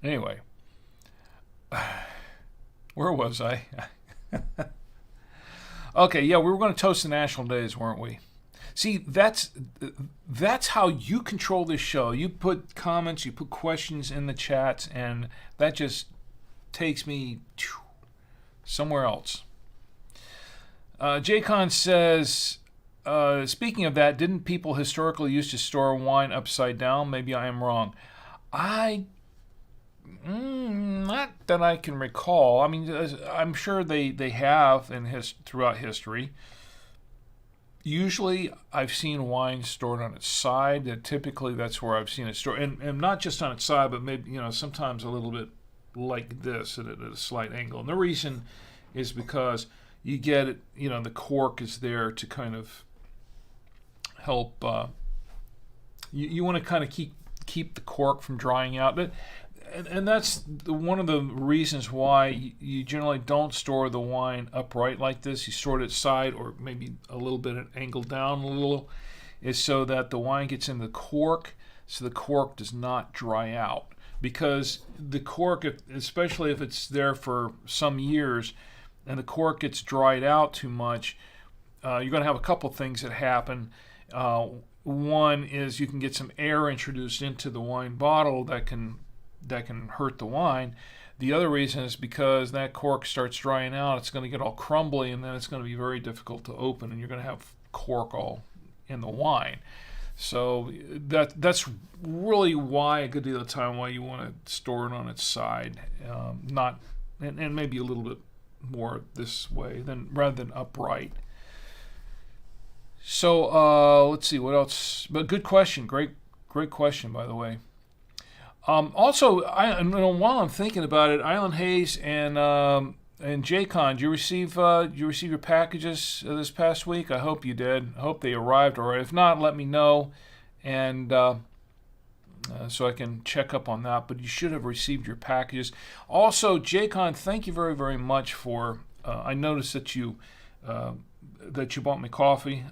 anyway, where was I? Okay, yeah, we were going to toast the national days, weren't we? See, that's how you control this show. You put comments, you put questions in the chats, and that just takes me somewhere else. Jaycon says, speaking of that, didn't people historically used to store wine upside down? Maybe I am wrong. Not that I can recall. I mean, I'm sure they have throughout history. Usually, I've seen wine stored on its side. Typically, that's where I've seen it stored, and not just on its side, but maybe sometimes a little bit like this at a slight angle. And the reason is because you get it, the cork is there to kind of help. You want to kind of keep the cork from drying out. And that's one of the reasons why you generally don't store the wine upright like this. You store it side or maybe a little bit angled down a little, is so that the wine gets in the cork, so the cork does not dry out. Because the cork, especially if it's there for some years, and the cork gets dried out too much, you're going to have a couple things that happen. One is you can get some air introduced into the wine bottle that can hurt the wine. The other reason is because that cork starts drying out, it's going to get all crumbly, and then it's going to be very difficult to open, and you're going to have cork all in the wine. So that's really why a good deal of the time why you want to store it on its side, and maybe a little bit more this way rather than upright. So let's see what else. But good question, great question, by the way. Also, while I'm thinking about it, Island Hayes and JCon, did you receive your packages this past week? I hope you did. I hope they arrived all right. If not, let me know, and so I can check up on that. But you should have received your packages. Also, JCon, thank you very, very much for. I noticed that you bought me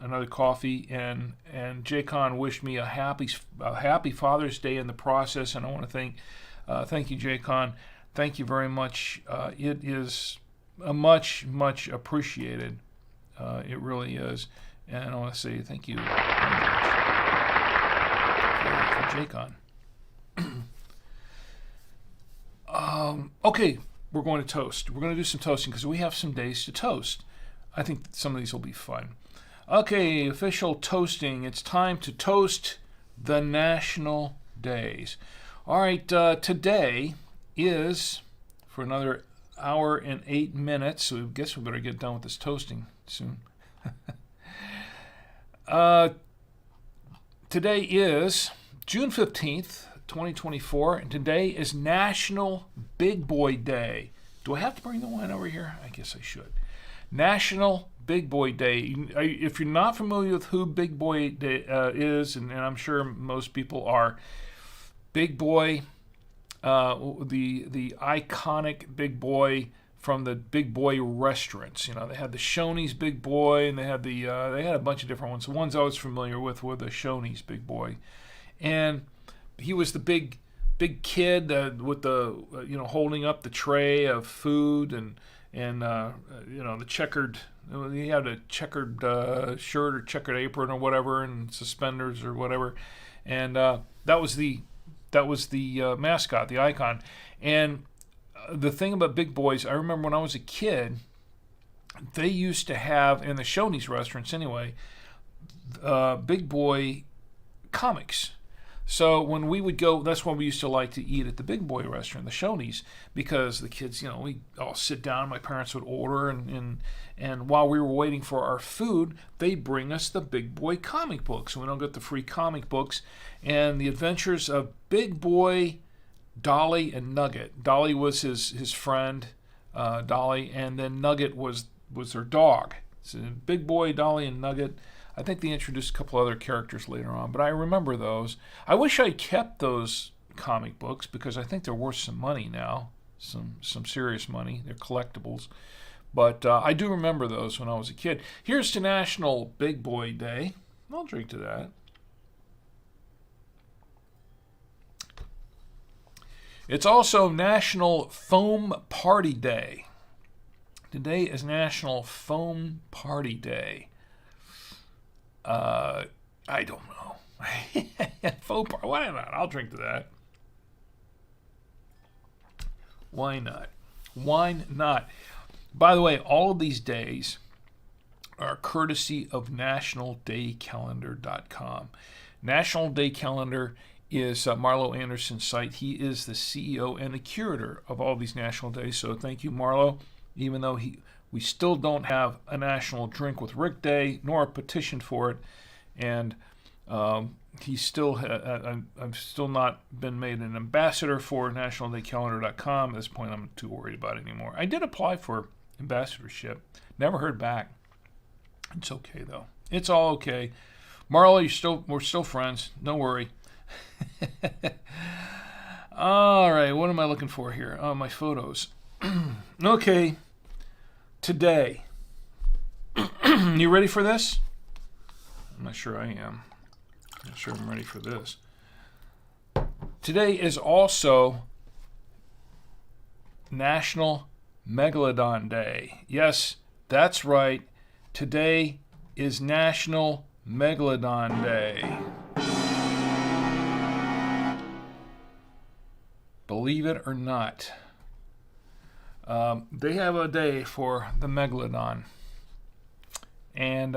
another coffee, and JCon wished me a happy Father's Day in the process, and I want to thank you, JCon. Thank you very much. It is much appreciated. It really is, and I want to say thank you very much for JCon. Okay, we're going to toast. We're going to do some toasting because we have some days to toast. I think some of these will be fun. Okay, official toasting. It's time to toast the national days. All right, today is for another hour and 8 minutes, so I guess we better get done with this toasting soon. Today is June 15th, 2024, and today is National Big Boy Day. Do I have to bring the wine over here? I guess I should. National Big Boy Day. If you're not familiar with who Big Boy Day is, and I'm sure most people are, Big Boy, the iconic Big Boy from the Big Boy restaurants. They had the Shoney's Big Boy, and they had a bunch of different ones. The ones I was familiar with were the Shoney's Big Boy, and he was the big kid with the holding up the tray of food and the checkered. He had a checkered shirt or checkered apron or whatever, and suspenders or whatever, and that was the mascot, the icon. And the thing about Big Boys, I remember when I was a kid, they used to have, in the Shoney's restaurants anyway, Big Boy comics. So when we would go, that's when we used to like to eat at the Big Boy restaurant, the Shoney's, because the kids, we all sit down, my parents would order, and while we were waiting for our food, they'd bring us the Big Boy comic books. So we don't get the free comic books. And the adventures of Big Boy, Dolly, and Nugget. Dolly was his friend, Dolly, and then Nugget was their dog. So Big Boy, Dolly, and Nugget. I think they introduced a couple other characters later on, but I remember those. I wish I kept those comic books because I think they're worth some money now, some serious money. They're collectibles. But I do remember those when I was a kid. Here's to National Big Boy Day. I'll drink to that. It's also National Foam Party Day. Today is National Foam Party Day. I don't know. Foam party. Why not? I'll drink to that. Why not? Why not? By the way, all of these days are courtesy of NationalDayCalendar.com. National Day Calendar is Marlo Anderson's site. He is the CEO and the curator of all these national days. So thank you, Marlo. Even though we still don't have a National Drink with Rick Day, nor a petition for it. And He's still, I've still not been made an ambassador for nationaldaycalendar.com. At this point, I'm not too worried about it anymore. I did apply for ambassadorship. Never heard back. It's okay, though. It's all okay. Marla, we're still friends. Don't worry. All right, what am I looking for here? Oh, my photos. Okay, today. You ready for this? I'm not sure I am. I'm not sure I'm ready for this. Today is also National Megalodon Day. Yes, that's right. Today is National Megalodon Day. Believe it or not, they have a day for the Megalodon. And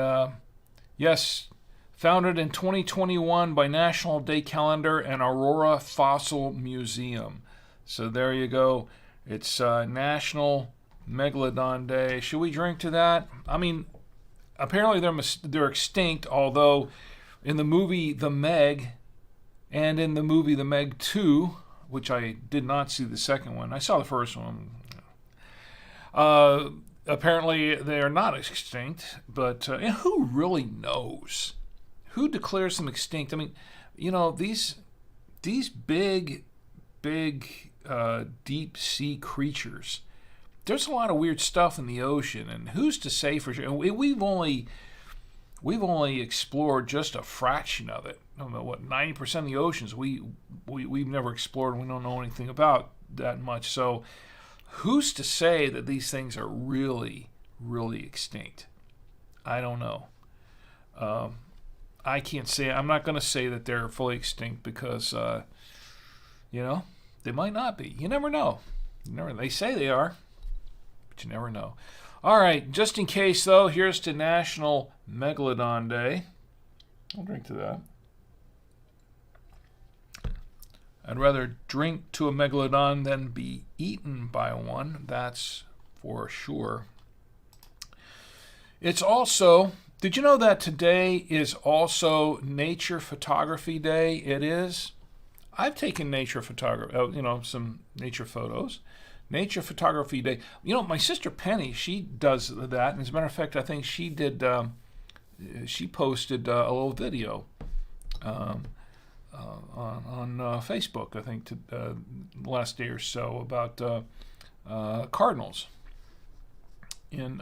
yes, founded in 2021 by National Day Calendar and Aurora Fossil Museum. So there you go. It's National Megalodon Day. Should we drink to that? I mean, apparently they're extinct, although in the movie The Meg and in the movie The Meg 2, which I did not see the second one. I saw the first one. Apparently they are not extinct, but who really knows? Who declares them extinct? I mean, these big deep sea creatures. There's a lot of weird stuff in the ocean, and who's to say for sure? We've only explored just a fraction of it. I don't know what 90% of the oceans we've never explored, and we don't know anything about that much. So, who's to say that these things are really, really extinct? I don't know. I can't say. I'm not going to say that they're fully extinct because, they might not be. You never know. They say they are, but you never know. All right, just in case, though, here's to National Megalodon Day. I'll drink to that. I'd rather drink to a megalodon than be eaten by one. That's for sure. It's also, did you know that today is also Nature Photography Day? It is. I've taken nature photography, some nature photos. Nature Photography Day. My sister Penny, she does that. And as a matter of fact, I think she did. She posted a little video on Facebook. I think last day or so about cardinals in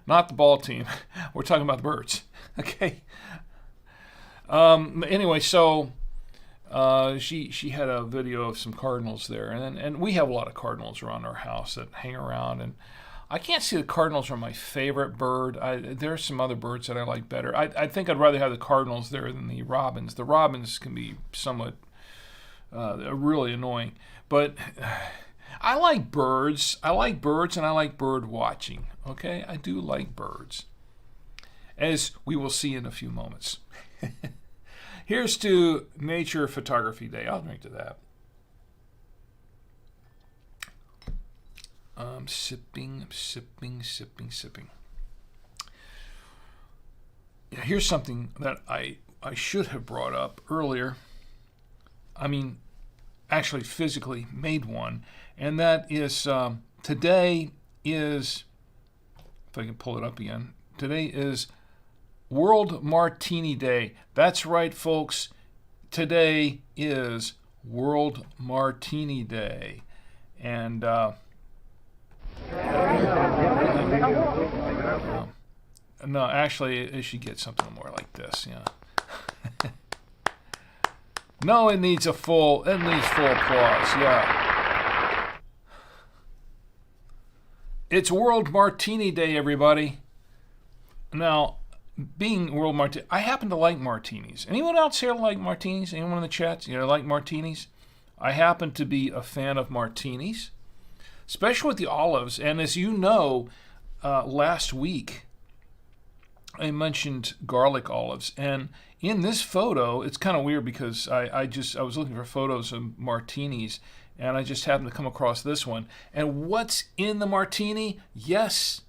not the ball team. We're talking about the birds. Okay. Anyway, so. She had a video of some cardinals there, and we have a lot of cardinals around our house that hang around, and I can't say the cardinals are my favorite bird. There are some other birds that I like better. I think I'd rather have the cardinals there than the robins. The robins can be somewhat really annoying, but I like birds. I like birds, and I like bird watching. Okay, I do like birds, as we will see in a few moments. Here's to Nature Photography Day. I'll drink to that. Sipping. Yeah, here's something that I should have brought up earlier. I mean, actually physically made one. And that is, today is, if I can pull it up again, today is World Martini Day. That's right, folks. Today is World Martini Day. And no, actually, it should get something more like this. Yeah. No, it needs full applause. Yeah. It's World Martini Day, everybody. Now, being World Martini, I happen to like martinis. Anyone else here like martinis? Anyone in the chat? Like martinis? I happen to be a fan of martinis, especially with the olives. And as you know, last week I mentioned garlic olives. And in this photo, it's kind of weird because I was looking for photos of martinis, and I just happened to come across this one. And what's in the martini? Yes,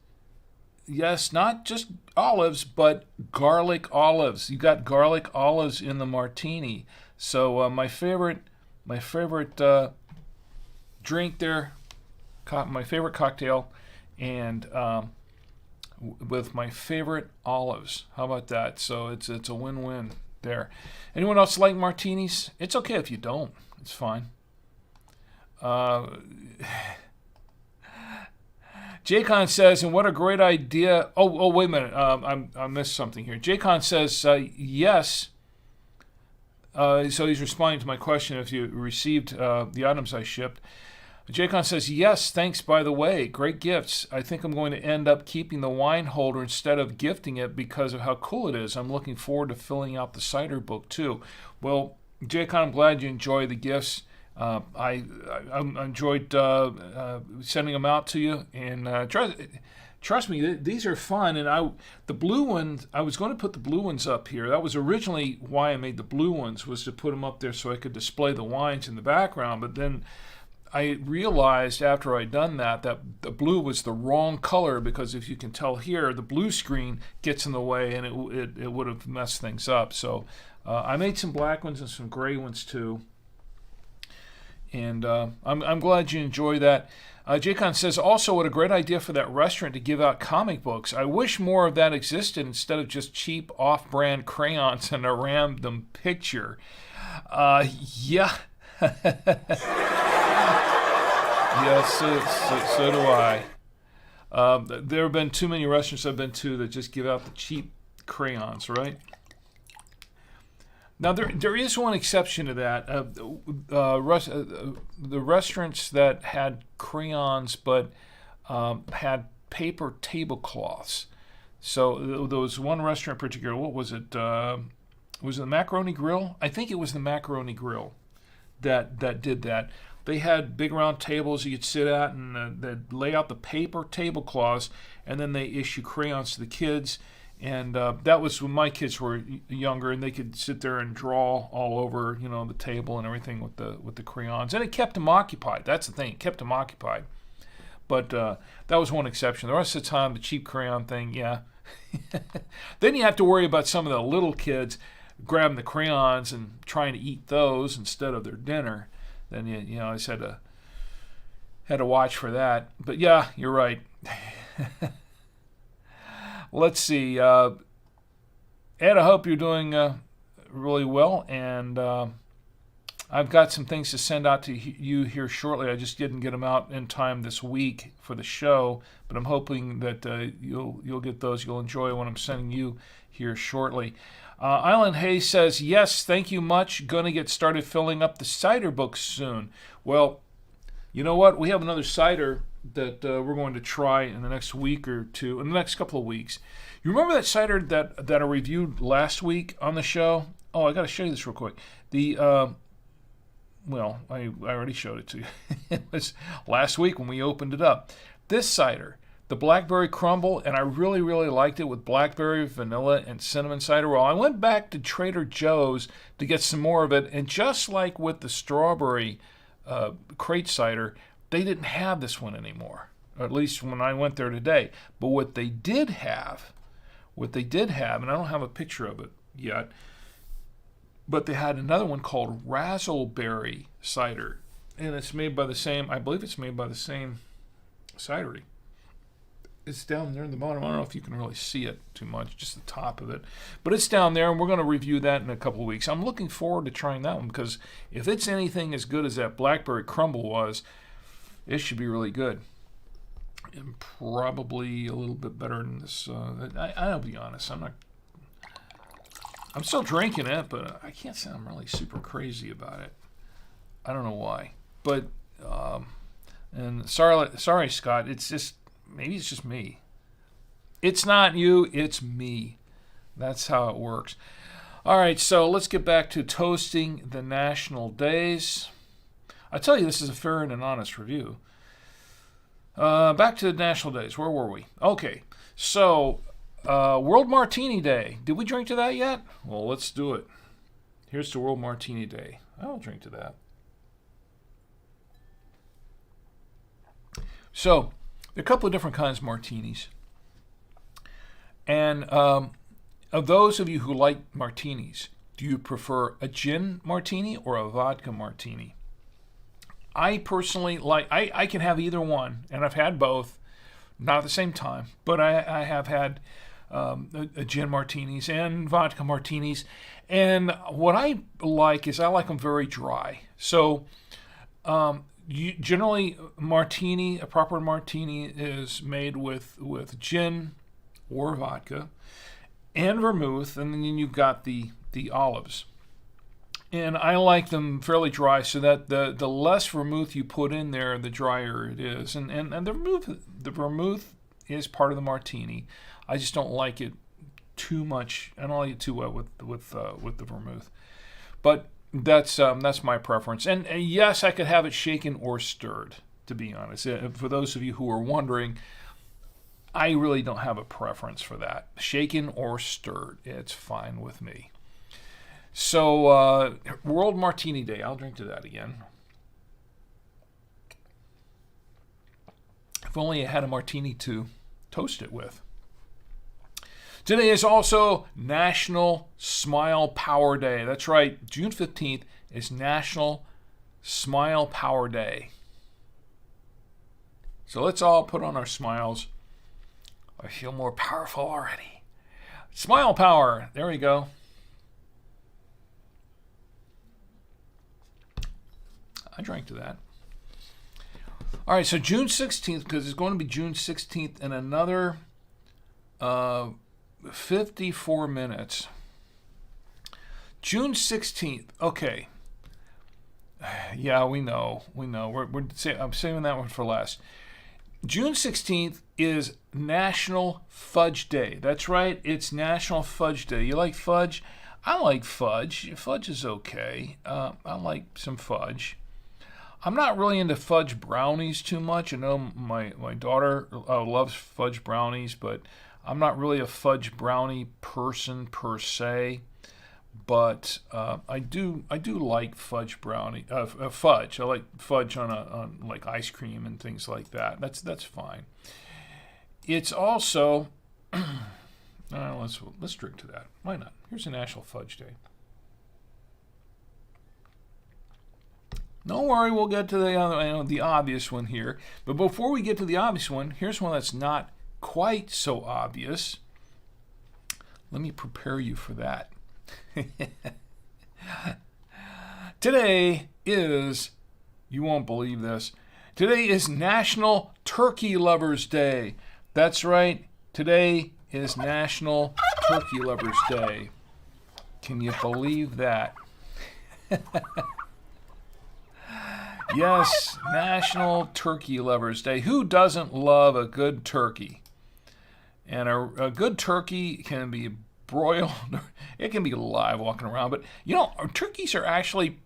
yes, not just olives, but garlic olives. You got garlic olives in the martini. So my favorite drink there, my favorite cocktail, and with my favorite olives. How about that? So it's a win-win there. Anyone else like martinis? It's okay if you don't. It's fine. Jaycon says, and what a great idea. Oh, wait a minute. I missed something here. Jaycon says, yes. So he's responding to my question if you received the items I shipped. Jaycon says, yes, thanks, by the way. Great gifts. I think I'm going to end up keeping the wine holder instead of gifting it because of how cool it is. I'm looking forward to filling out the cider book, too. Well, Jaycon, I'm glad you enjoy the gifts. I enjoyed sending them out to you. And trust me, these are fun. And the blue ones, I was going to put the blue ones up here. That was originally why I made the blue ones, was to put them up there so I could display the wines in the background. But then I realized after I'd done that the blue was the wrong color, because if you can tell here, the blue screen gets in the way and it would have messed things up. So I made some black ones and some gray ones too. And I'm glad you enjoy that. Jaycon says, also, what a great idea for that restaurant to give out comic books. I wish more of that existed instead of just cheap off-brand crayons and a random picture. Yeah. Yes, so do I. There have been too many restaurants I've been to that just give out the cheap crayons, right? Now, there is one exception to that. The restaurants that had crayons but had paper tablecloths. So there was one restaurant in particular. What was it? Was it the Macaroni Grill? I think it was the Macaroni Grill that did that. They had big round tables you could sit at, and they'd lay out the paper tablecloths, and then they issue crayons to the kids. And that was when my kids were younger, and they could sit there and draw all over, the table and everything with the crayons. And it kept them occupied. That's the thing. It kept them occupied. But that was one exception. The rest of the time, the cheap crayon thing, yeah. Then you have to worry about some of the little kids grabbing the crayons and trying to eat those instead of their dinner. Then I just had to watch for that. But yeah, you're right. Let's see. Ed, I hope you're doing really well, and I've got some things to send out to you here shortly. I just didn't get them out in time this week for the show, but I'm hoping that you'll get those. You'll enjoy what I'm sending you here shortly. Island Hayes says, yes, thank you much. Going to get started filling up the cider books soon. Well, you know what? We have another cider that we're going to try in the next week or two, in the next couple of weeks. You remember that cider that I reviewed last week on the show? Oh, I got to show you this real quick. I already showed it to you. It was last week when we opened it up. This cider, the Blackberry Crumble, and I really, really liked it with blackberry, vanilla, and cinnamon cider. Well, I went back to Trader Joe's to get some more of it, and just like with the strawberry crate cider, they didn't have this one anymore, or at least when I went there today. But what they did have, and I don't have a picture of it yet, but they had another one called Razzleberry cider, and it's made by the same, I believe it's made by the same cidery. It's down there in the bottom. I don't know if you can really see it too much, just the top of it. But it's down there, and we're going to review that in a couple of weeks. I'm looking forward to trying that one, because if it's anything as good as that Blackberry Crumble was, it should be really good. And probably a little bit better than this. I'll be honest. I'm still drinking it, but I can't say I'm really super crazy about it. I don't know why. But, and sorry, Scott. Maybe it's just me. It's not you, it's me. That's how it works. All right, so let's get back to toasting the national days. I tell you, this is a fair and an honest review. Back to the national days. Where were we? Okay, so World Martini Day. Did we drink to that yet? Well, let's do it. Here's to World Martini Day. I'll drink to that. So, there are a couple of different kinds of martinis. And of those of you who like martinis, do you prefer a gin martini or a vodka martini? I personally like, I can have either one, and I've had both, not at the same time, but I have had a gin martinis and vodka martinis. And what I like is I like them very dry. So generally, a proper martini is made with gin or vodka and vermouth, and then you've got the olives. And I like them fairly dry, so that the less vermouth you put in there, the drier it is. And the vermouth is part of the martini. I just don't like it too much. I don't like it too well with the vermouth. But that's my preference. And yes, I could have it shaken or stirred, to be honest. For those of you who are wondering, I really don't have a preference for that. Shaken or stirred, it's fine with me. So, World Martini Day. I'll drink to that again. If only I had a martini to toast it with. Today is also National Smile Power Day. That's right, June 15th is National Smile Power Day. So let's all put on our smiles. I feel more powerful already. Smile power. There we go. I drank to that. All right, so June 16th, because it's going to be June 16th in another 54 minutes. June 16th. Okay. Yeah, we know. I'm saving that one for last. June 16th is National Fudge Day. That's right, it's National Fudge Day. You like fudge? I like fudge. Fudge is okay. I like some fudge. I'm not really into fudge brownies too much. I know my daughter loves fudge brownies, but I'm not really a fudge brownie person per se. But I do like fudge brownie, fudge. I like fudge on like ice cream and things like that. That's fine. It's also let's drink to that. Why not? Here's a National Fudge Day. Don't worry, we'll get to the obvious one here. But before we get to the obvious one, here's one that's not quite so obvious. Let me prepare you for that. Today is, you won't believe this, today is National Turkey Lovers Day. That's right, today is National Turkey Lovers Day. Can you believe that? Yes, National Turkey Lovers Day. Who doesn't love a good turkey? And a good turkey can be broiled. It can be live walking around. But, turkeys are actually,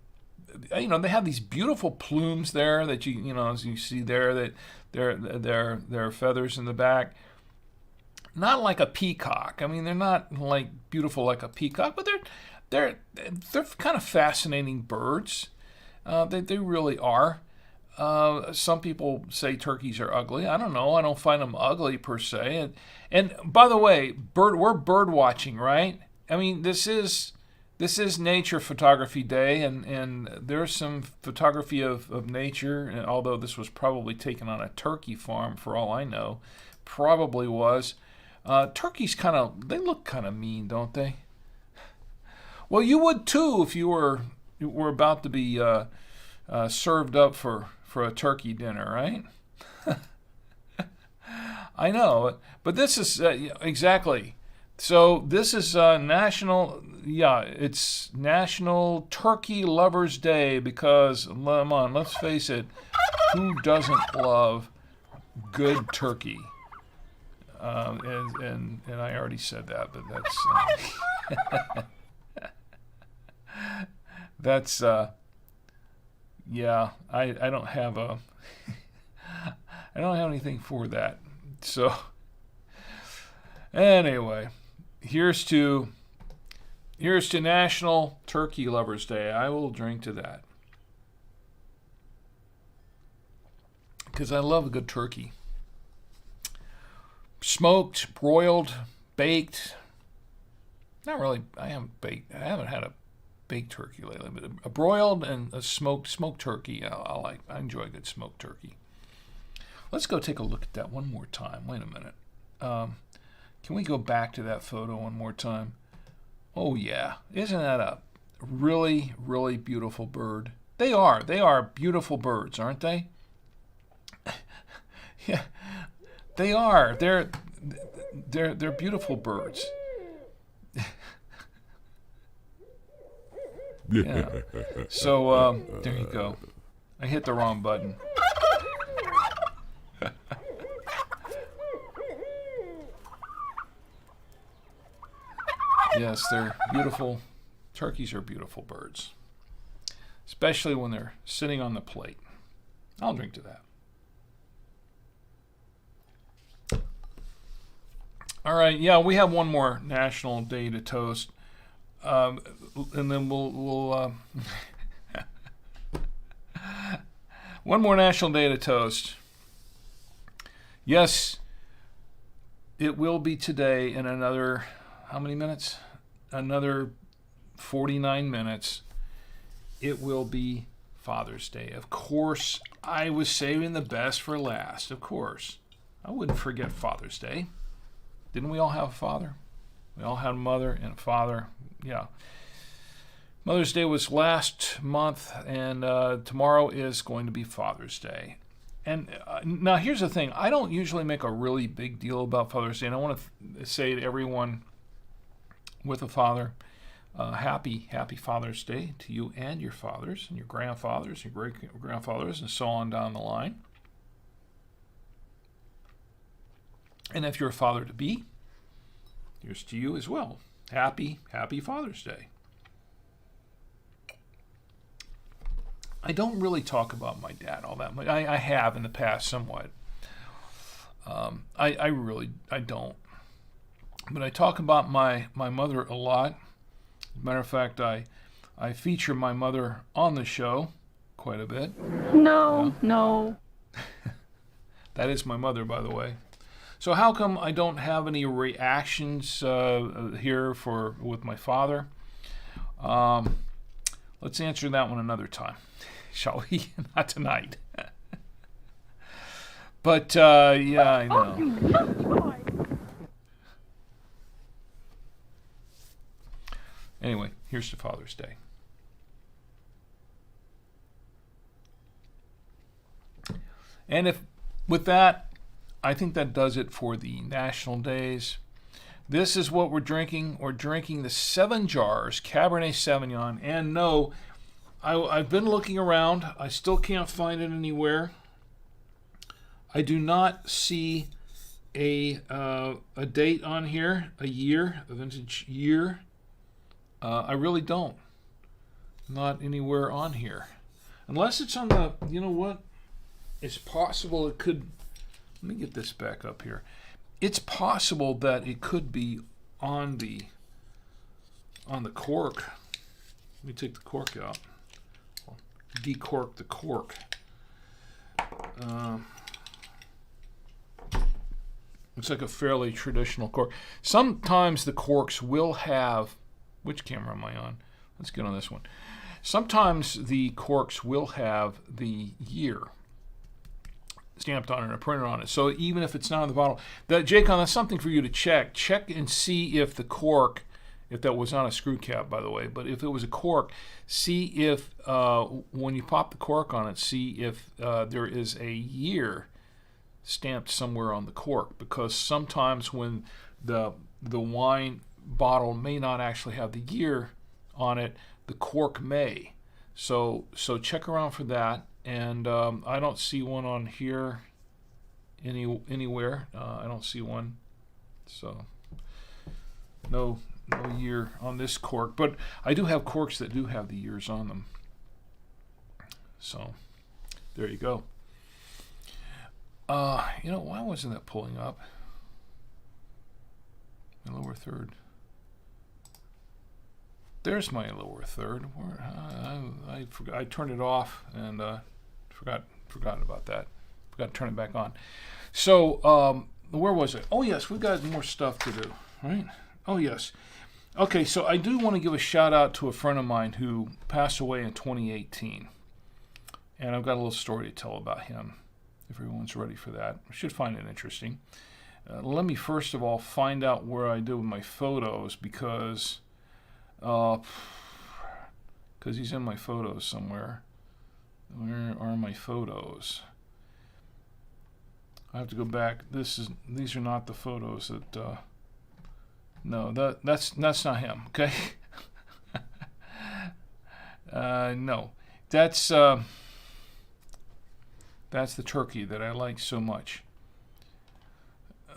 they have these beautiful plumes there that as you see there, that their feathers in the back. Not like a peacock. I mean, they're not like beautiful like a peacock, but they're kind of fascinating birds. They really are. Some people say turkeys are ugly. I don't know. I don't find them ugly per se. And by the way, we're bird watching, right? I mean, this is Nature Photography Day, and there's some photography of nature. And although this was probably taken on a turkey farm, for all I know, probably was. Turkeys they look kind of mean, don't they? Well, you would too if you were about to be served up for a turkey dinner, right? I know, but this is exactly. So this is it's National Turkey Lovers Day because, come on, let's face it, who doesn't love good turkey? And I already said that, but that's I don't have I don't have anything for that. So anyway, here's to National Turkey Lovers Day. I will drink to that because I love a good turkey. Smoked, broiled, baked. Not really. I haven't had a baked turkey lately, but a broiled and a smoked turkey. I enjoy a good smoked turkey. Let's go take a look at that one more time. Wait a minute. Can we go back to that photo one more time? Oh yeah, isn't that a really, really beautiful bird? They are beautiful birds, aren't they? Yeah, they are. They're beautiful birds. Yeah. So there you go. I hit the wrong button. Yes, they're beautiful. Turkeys are beautiful birds, especially when they're sitting on the plate. I'll drink to that. All right, yeah, we have one more national day to toast, and then we'll one more national day to toast. Yes, it will be today in another, how many minutes? Another 49 minutes. It will be Father's Day. Of course, I was saving the best for last. Of course. I wouldn't forget Father's Day. Didn't we all have a father? We all had a mother and a father. Yeah. Mother's Day was last month, and tomorrow is going to be Father's Day. And now here's the thing. I don't usually make a really big deal about Father's Day, and I want to say to everyone with a father, happy Father's Day to you and your fathers and your grandfathers and great-grandfathers and so on down the line. And if you're a father-to-be, here's to you as well. Happy Father's Day. I don't really talk about my dad all that much. I have in the past somewhat. I don't. But I talk about my mother a lot. As a matter of fact, I feature my mother on the show quite a bit. No. That is my mother, by the way. So how come I don't have any reactions here with my father? Let's answer that one another time, shall we? Not tonight. But yeah, I know. Anyway, here's to Father's Day. And with that, I think that does it for the national days. This is what we're drinking. We're drinking the 7 jars Cabernet Sauvignon. And no, I've been looking around. I still can't find it anywhere. I do not see a date on here, a year, a vintage year. I really don't. Not anywhere on here. Unless it's on the, you know what? It's possible it could, let me get this back up here. It's possible that it could be on the cork. Let me take the cork out. Decork the cork. It's like a fairly traditional cork. Sometimes the corks will have, which camera am I on? Let's get on this one. Sometimes the corks will have the year stamped on it or printed on it. So even if it's not on the bottle, Jake, that's something for you to check. Check and see if the cork, if that was not a screw cap, by the way, but if it was a cork, see if when you pop the cork on it, see if there is a year stamped somewhere on the cork, because sometimes when the wine bottle may not actually have the year on it, the cork may. So check around for that. And I don't see one on here anywhere. I don't see one. So no year on this cork. But I do have corks that do have the years on them. So there you go. Why wasn't that pulling up? My lower third. There's my lower third. I forgot. I turned it off and forgot about that. Forgot to turn it back on. So where was it? Oh yes, we've got more stuff to do. right? Oh, yes. Okay, so I do want to give a shout out to a friend of mine who passed away in 2018. And I've got a little story to tell about him, if everyone's ready for that. I should find it interesting. Let me first of all find out where I did with my photos because he's in my photos somewhere. Where are my photos? I have to go back. These are not the photos that. No, that's not him. Okay. No, that's the turkey that I like so much.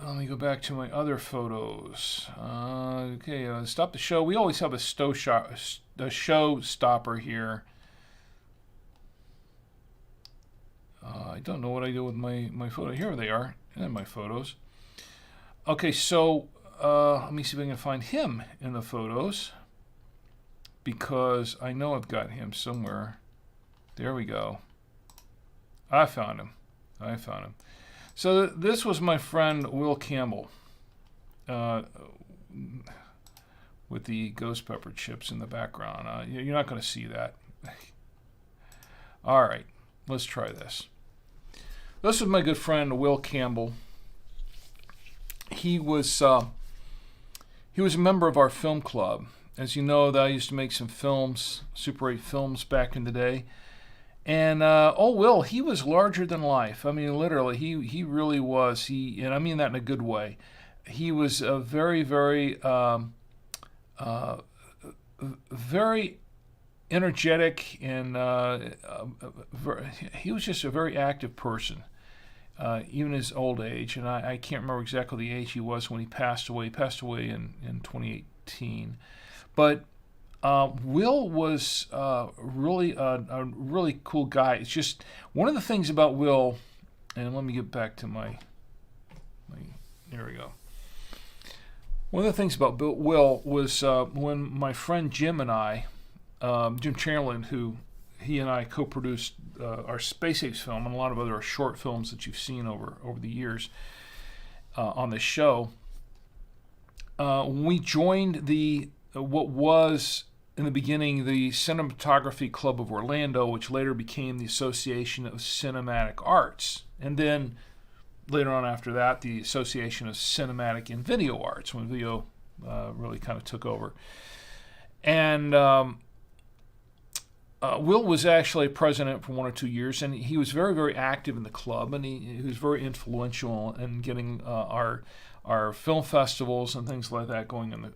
Let me go back to my other photos. Okay, stop the show. We always have a show stopper here. I don't know what I do with my photo. Here they are, and my photos. Okay, so let me see if I can find him in the photos because I know I've got him somewhere. There we go. I found him. So this was my friend Will Campbell with the ghost pepper chips in the background. You're not going to see that. All right, let's try this. This was my good friend Will Campbell. He was a member of our film club. As you know, I used to make some films, Super 8 films back in the day. And Will, he was larger than life. I mean, literally, he really was. And I mean that in a good way. He was a very, very, very energetic, and he was just a very active person, even his old age. And I can't remember exactly the age he was when he passed away. He passed away in 2018. But Will was really a really cool guy. It's just one of the things about Will, and let me get back to my there we go. One of the things about Will was when my friend Jim and I, Jim Chamberlain, who he and I co-produced our Space Apes film and a lot of other short films that you've seen over the years on the show. We joined what was in the beginning the Cinematography Club of Orlando, which later became the Association of Cinematic Arts, and then later on after that the Association of Cinematic and Video Arts, when video really kind of took over. And Will was actually president for 1 or 2 years, and he was very, very active in the club, and he was very influential in getting our film festivals and things like that going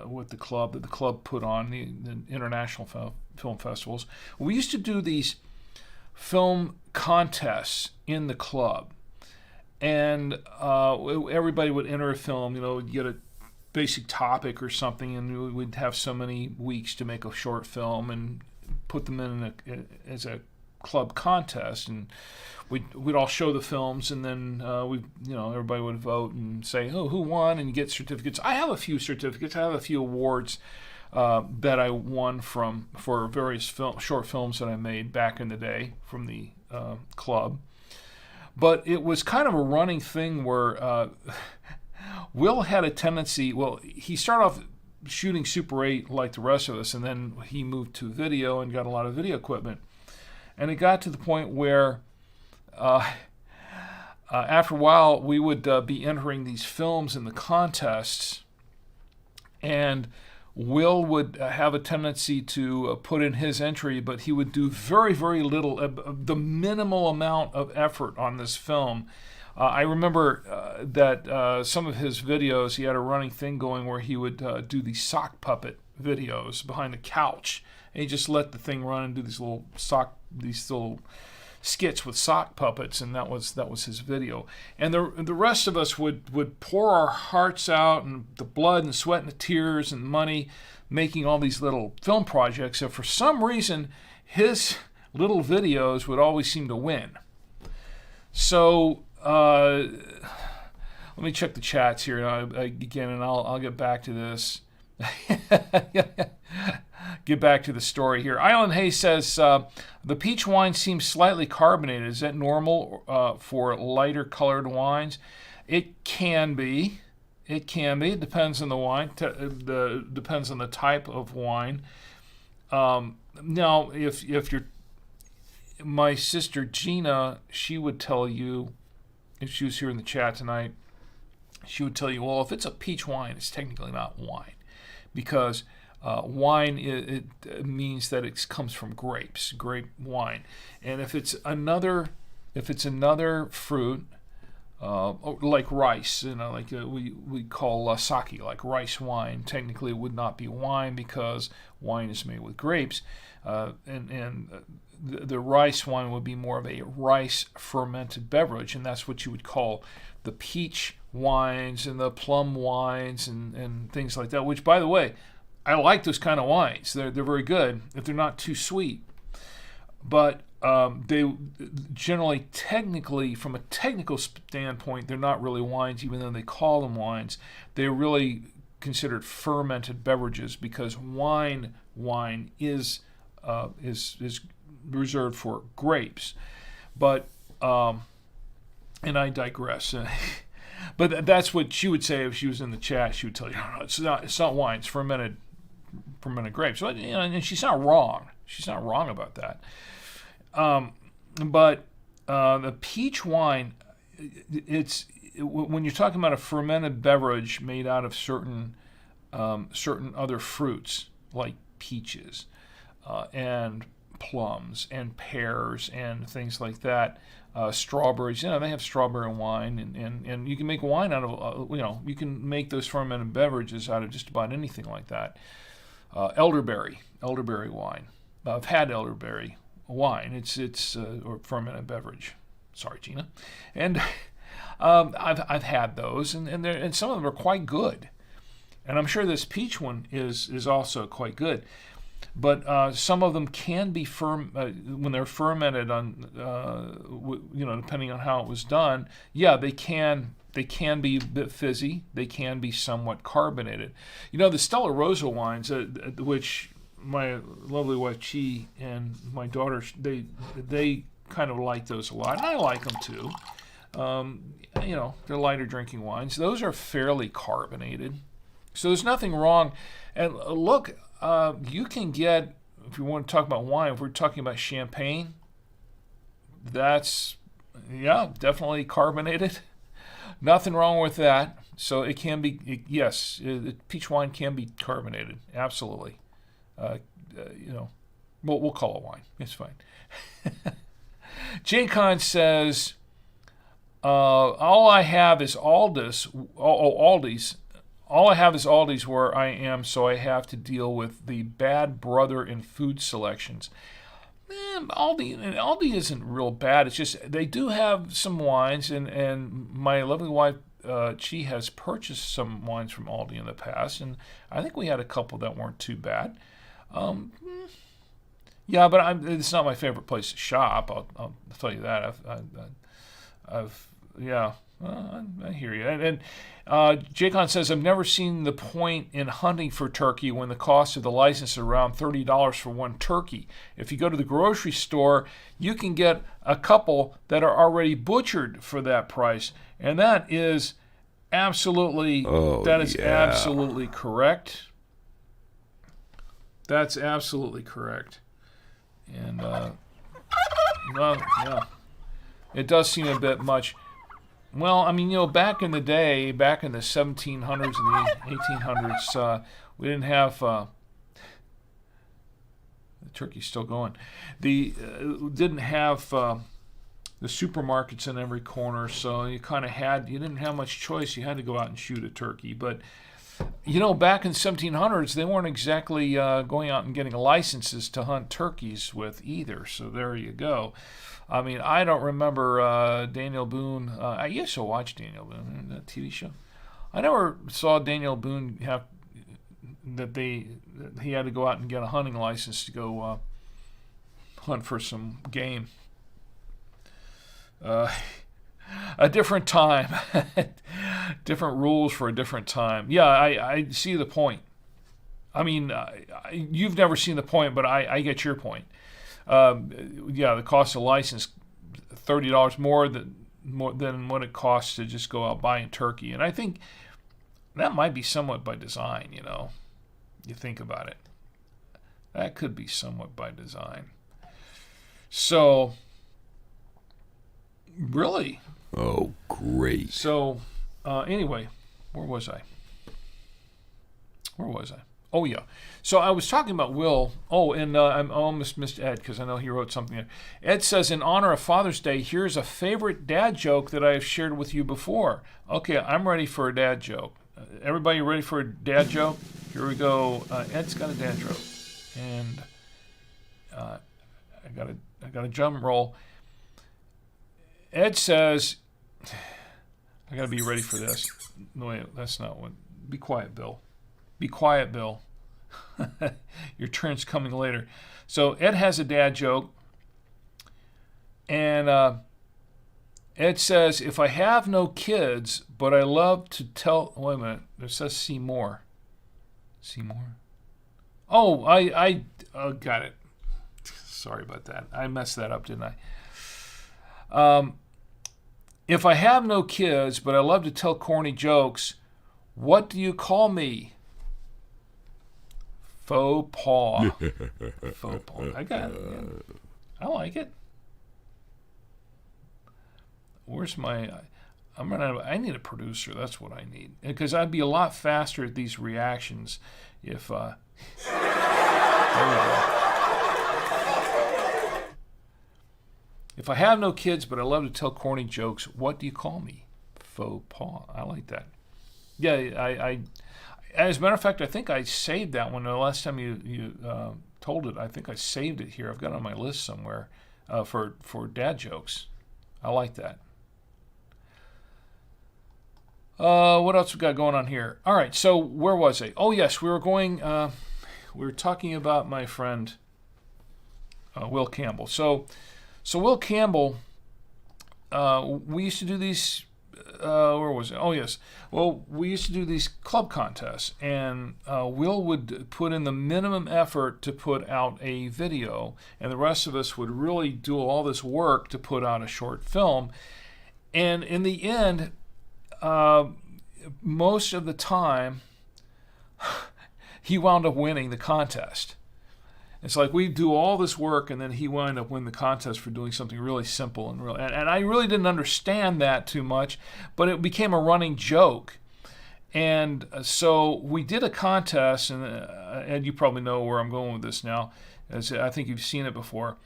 with the club that the club put on, the international film festivals. We used to do these film contests in the club, and everybody would enter a film, would get a basic topic or something, and we'd have so many weeks to make a short film and put them in as a club contest, and we'd all show the films, and then everybody would vote and say, oh, who won, and you get certificates. I have a few certificates. I have a few awards that I won for various short films that I made back in the day from the club. But it was kind of a running thing where Will had a tendency. Well, he started off shooting Super 8 like the rest of us, and then he moved to video and got a lot of video equipment. And it got to the point where after a while we would be entering these films in the contests, and Will would have a tendency to put in his entry, but he would do very, very little, the minimal amount of effort on this film. I remember that some of his videos, he had a running thing going where he would do these sock puppet videos behind the couch, and he just let the thing run and do these little skits with sock puppets, and that was his video. And the rest of us would pour our hearts out, and the blood and sweat and the tears and money, making all these little film projects. So for some reason, his little videos would always seem to win. So let me check the chats here again, and I'll get back to this. Get back to the story here. Island Hayes says, the peach wine seems slightly carbonated. Is that normal for lighter colored wines? It can be. It can be. It depends on the wine. Depends on the type of wine. Now, if you're my sister Gina, she would tell you, if she was here in the chat tonight, she would tell you, well, if it's a peach wine, it's technically not wine, because wine it means that it comes from grapes, grape wine, and if it's another fruit. Like rice, like we call sake, like rice wine. Technically, it would not be wine because wine is made with grapes, and the rice wine would be more of a rice fermented beverage, and that's what you would call the peach wines and the plum wines and things like that. Which, by the way, I like those kind of wines. They're very good if they're not too sweet, but they generally, technically, from a technical standpoint, they're not really wines, even though they call them wines. They're really considered fermented beverages because wine is reserved for grapes. But and I digress. But that's what she would say if she was in the chat. She would tell you, no, it's not wine. It's fermented grapes. So, and she's not wrong. She's not wrong about that. But the peach wine, when you're talking about a fermented beverage made out of certain other fruits like peaches and plums and pears and things like that, strawberries. They have strawberry wine, and you can make wine out of you can make those fermented beverages out of just about anything like that. Elderberry wine. I've had elderberry wine. It's or fermented beverage. Sorry, Gina. And I've had those, and some of them are quite good. And I'm sure this peach one is also quite good. But some of them can be when they're fermented on depending on how it was done. Yeah, they can be a bit fizzy. They can be somewhat carbonated. The Stella Rosa wines, which my lovely wife Chi and my daughter, they kind of like those a lot, and I like them too. They're lighter drinking wines. Those are fairly carbonated, so there's nothing wrong. And look, you can get, if you want to talk about wine, if we're talking about champagne, that's definitely carbonated. Nothing wrong with that. So it can be, yes, peach wine can be carbonated, absolutely. We'll call it wine. It's fine. J-Con says, all I have is Aldi's. All I have is Aldi's where I am, so I have to deal with the bad brother in food selections. Aldi isn't real bad. It's just they do have some wines, and my lovely wife, she has purchased some wines from Aldi in the past, and I think we had a couple that weren't too bad. But it's not my favorite place to shop. I'll tell you that. I hear you. And Jacon says, I've never seen the point in hunting for turkey when the cost of the license is around $30 for one turkey. If you go to the grocery store, you can get a couple that are already butchered for that price. And that is absolutely, absolutely correct. That's absolutely correct. And, it does seem a bit much. Well, back in the day, back in the 1700s and the 1800s, we didn't have, the turkey's still going, didn't have the supermarkets in every corner, so you didn't have much choice. You had to go out and shoot a turkey. But, back in the 1700s, they weren't exactly going out and getting licenses to hunt turkeys with either, so there you go. I don't remember Daniel Boone. I used to watch Daniel Boone, that TV show. I never saw Daniel Boone he had to go out and get a hunting license to go hunt for some game. A different time, different rules for a different time. Yeah, I see the point. You've never seen the point, but I get your point. The cost of license, $30 more than what it costs to just go out buying turkey. And I think That might be somewhat by design, you know. You think about it. That could be somewhat by design. So, really? Oh, great. So, anyway, where was I? Oh, yeah. So I was talking about Will. Oh, and I almost missed Ed because I know he wrote something there. Ed says, in honor of Father's Day, here's a favorite dad joke that I have shared with you before. Okay, I'm ready for a dad joke. Everybody ready for a dad joke? Here we go. Ed's got a dad joke. And I got a drum roll. Ed says, I got to be ready for this. No, wait, that's not what. Be quiet, Bill. Be quiet, Bill. Your turn's coming later. So Ed has a dad joke. And Ed says, if I have no kids, but I love to tell... Wait a minute. It says see more. See more? Oh, I got it. Sorry about that. I messed that up, didn't I? If I have no kids, but I love to tell corny jokes, what do you call me? Faux pas. Faux pas. I got it. Yeah. I like it. Where's my... I need a producer. That's what I need. Because I'd be a lot faster at these reactions if... there we go. If I have no kids, but I love to tell corny jokes, what do you call me? Faux pas. I like that. Yeah, I as a matter of fact, I think I saved that one the last time you told it. I think I saved it here. I've got it on my list somewhere for dad jokes. I like that. What else we got going on here? All right, so where was I? Oh, yes, we were talking about my friend Will Campbell. So Will Campbell, we used to do these, where was it? Oh, yes. Well, we used to do these club contests, and Will would put in the minimum effort to put out a video, and the rest of us would really do all this work to put out a short film. And in the end, most of the time, he wound up winning the contest. It's like we do all this work, and then he wound up winning the contest for doing something really simple and real. And I really didn't understand that too much, but it became a running joke. And so we did a contest, and you probably know where I'm going with this now, as I think you've seen it before.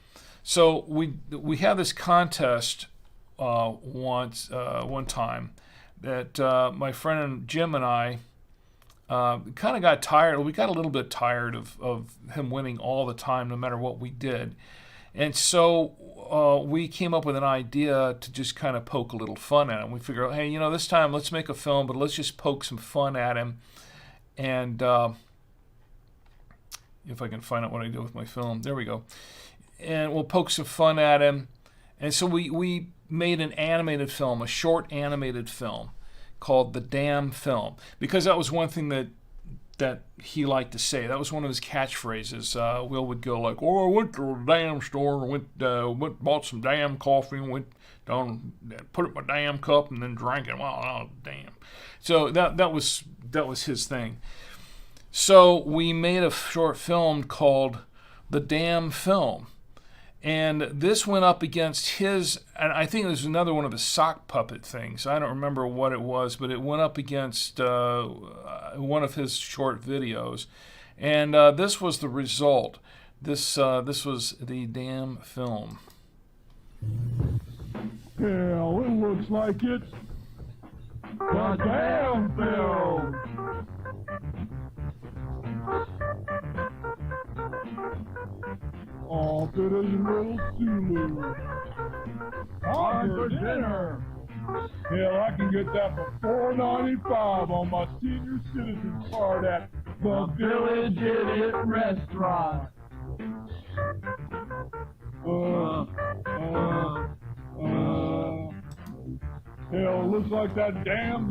So we had this contest one time that my friend Jim and I kind of got tired. We got a little bit tired of him winning all the time, no matter what we did. And so we came up with an idea to just kind of poke a little fun at him. We figured, hey, this time let's make a film, but let's just poke some fun at him. And if I can find out what I did with my film, there we go. And we'll poke some fun at him. And so we made an animated film, a short animated film called The Damn Film, because that was one thing that he liked to say. That was one of his catchphrases. Will would go like, "Oh, I went to the damn store, went bought some damn coffee, and went down, put it in my damn cup, and then drank it. Well, oh, damn." So that was his thing. So we made a short film called The Damn Film. And this went up against his, and I think it was another one of his sock puppet things. I don't remember what it was, but it went up against one of his short videos. And this was the result. This was The Damn Film. Hell, it looks like it's the damn film. Oh, it is little Sulu. Time for dinner. Hell, I can get that for $4.95 on my senior citizen card at the Village Idiot Restaurant. Hell, looks like that damn.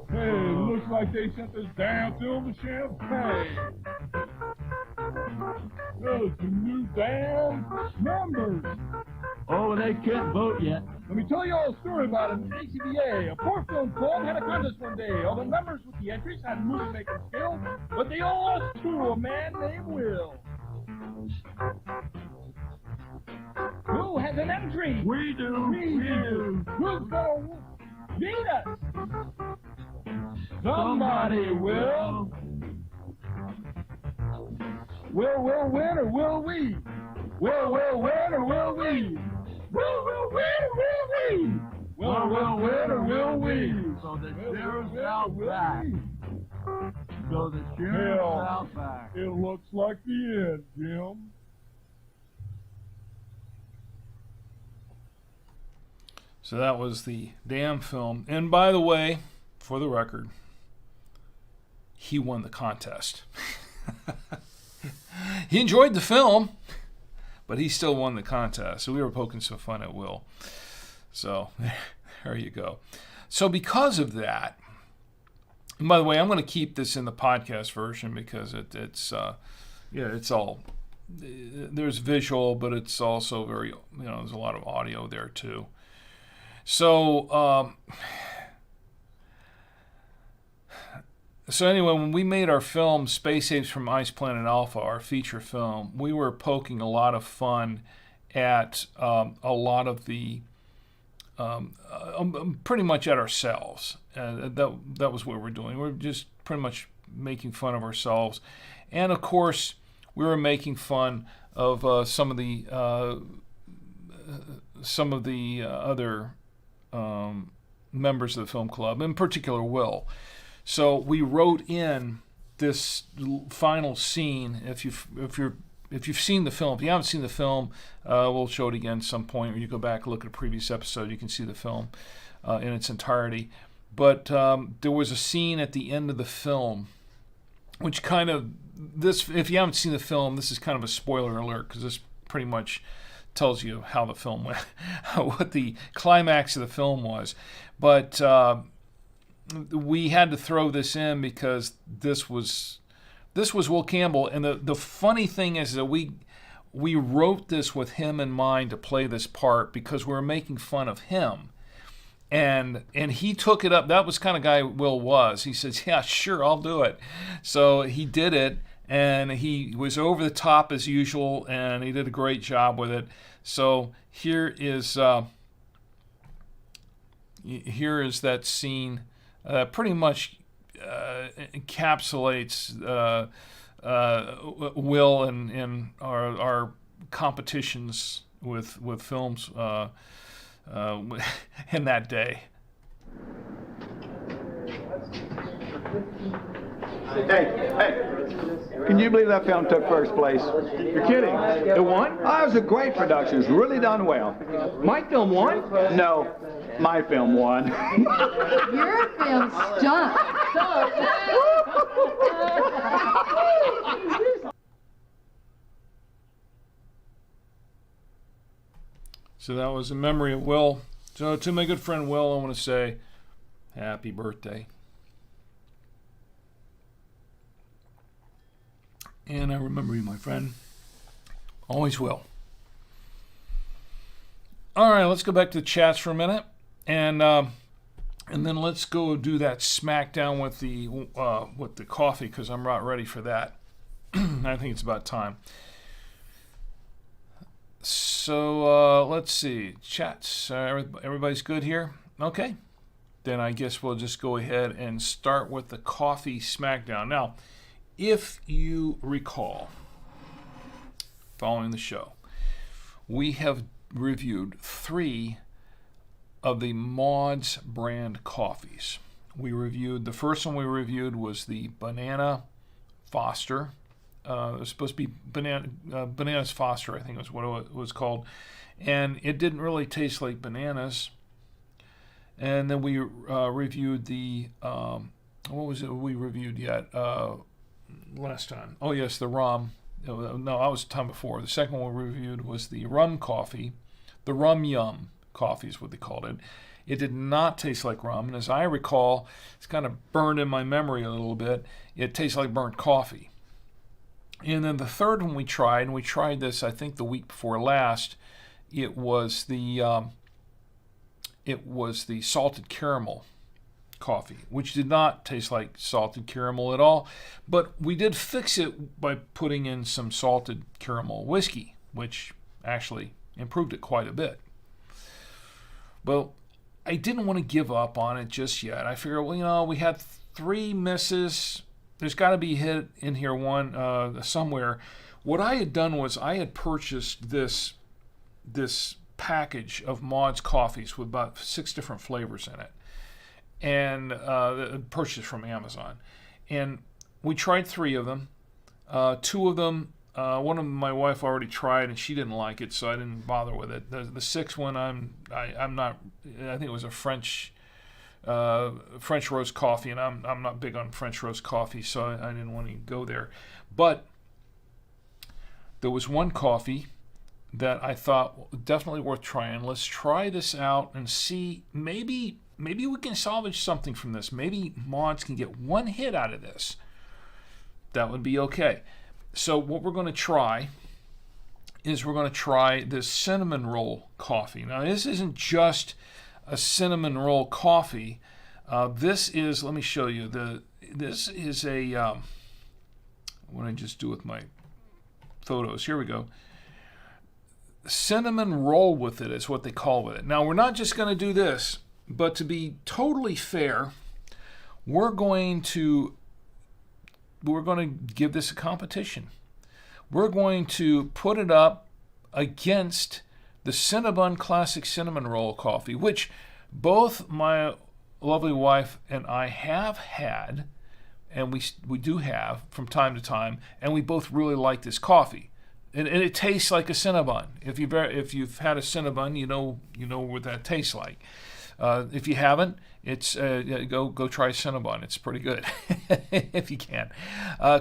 Hey, looks like they sent this damn film to champagne. Those some new damn numbers. Oh, they can't vote yet. Let me tell you all a story about an ACBA. A poor film club had a contest one day. All the members with the entries had movie-making skills, but they all lost to a man named Will. Who has an entry? We do. We do. Who's gonna beat us? Somebody will. Will win or will we? Will win or will we? Will win or will we? Will win or will we? So the sheriff's out back. So the sheriff's out back. It looks like the end, Jim. So that was the damn film. And by the way, for the record, he won the contest. He enjoyed the film, but he still won the contest. So we were poking some fun at Will. So there you go. So because of that, and by the way, I'm going to keep this in the podcast version because it's all, there's visual, but it's also very, there's a lot of audio there too. So, anyway, when we made our film, Space Apes from Ice Planet Alpha, our feature film, we were poking a lot of fun at a lot of the, pretty much at ourselves. That was what we're doing. We're just pretty much making fun of ourselves. And, of course, we were making fun of some of the other members of the film club, in particular Will. So we wrote in this final scene. If you've seen the film, if you haven't seen the film, we'll show it again at some point. Or you go back and look at a previous episode, you can see the film in its entirety. But there was a scene at the end of the film, which kind of if you haven't seen the film, this is kind of a spoiler alert because this pretty much tells you how the film went, what the climax of the film was. But we had to throw this in because this was Will Campbell. And the funny thing is that we wrote this with him in mind to play this part because we were making fun of him. And he took it up. That was the kind of guy Will was. He says, yeah, sure, I'll do it. So he did it. And he was over the top as usual, and he did a great job with it. So here is that scene. Pretty much encapsulates Will and our competitions with films in that day. Hey, can you believe that film took first place? You're kidding. It won? Oh, it was a great production. It was really done well. My film won? No, my film won. Your film stunk. So that was in memory of Will. So to my good friend Will, I want to say happy birthday. And I remember you, my friend. Always will. All right, let's go back to the chats for a minute, and then let's go do that Smackdown with the coffee because I'm not ready for that. I think it's about time. So let's see, chats. Everybody's good here? Okay. Then I guess we'll just go ahead and start with the coffee Smackdown. Now, if you recall, following the show, we have reviewed 3 of the Maud's brand coffees. The first one we reviewed was the Banana Foster. It was supposed to be Bananas Foster, I think was what it was called. And it didn't really taste like bananas. And then we reviewed the, what was it we reviewed yet? Last time. Oh, yes, the rum. No, that was the time before. The second one we reviewed was the rum coffee. The rum yum coffee is what they called it. It did not taste like rum. And as I recall, it's kind of burned in my memory a little bit. It tastes like burnt coffee. And then the third one we tried, and we tried this, I think, the week before last, it was the it was the salted caramel coffee, which did not taste like salted caramel at all. But we did fix it by putting in some salted caramel whiskey, which actually improved it quite a bit. Well, I didn't want to give up on it just yet. I figured, well, we had 3 misses. There's got to be a hit in here one somewhere. What I had done was I had purchased this package of Maud's coffees with about 6 different flavors in it, and purchased from Amazon. And we tried 3 of them. 2 of them, one of them my wife already tried and she didn't like it, so I didn't bother with it. The 6th one, I'm not. I think it was a French roast coffee, and I'm not big on French roast coffee, so I didn't want to go there. But there was one coffee that I thought definitely worth trying. Let's try this out and see. Maybe we can salvage something from this. Maybe Maud's can get one hit out of this. That would be okay. So what we're going to try is we're going to try this cinnamon roll coffee. Now this isn't just a cinnamon roll coffee. This is, let me show you. This is a, what did I just do with my photos? Here we go. Cinnamon roll with it is what they call it. Now we're not just going to do this, but to be totally fair, we're going to give this a competition. We're going to put it up against the Cinnabon Classic Cinnamon Roll Coffee, which both my lovely wife and I have had, and we do have from time to time, and we both really like this coffee. And it tastes like a Cinnabon. If you've had a Cinnabon, you know what that tastes like. If you haven't, it's go try Cinnabon. It's pretty good if you can.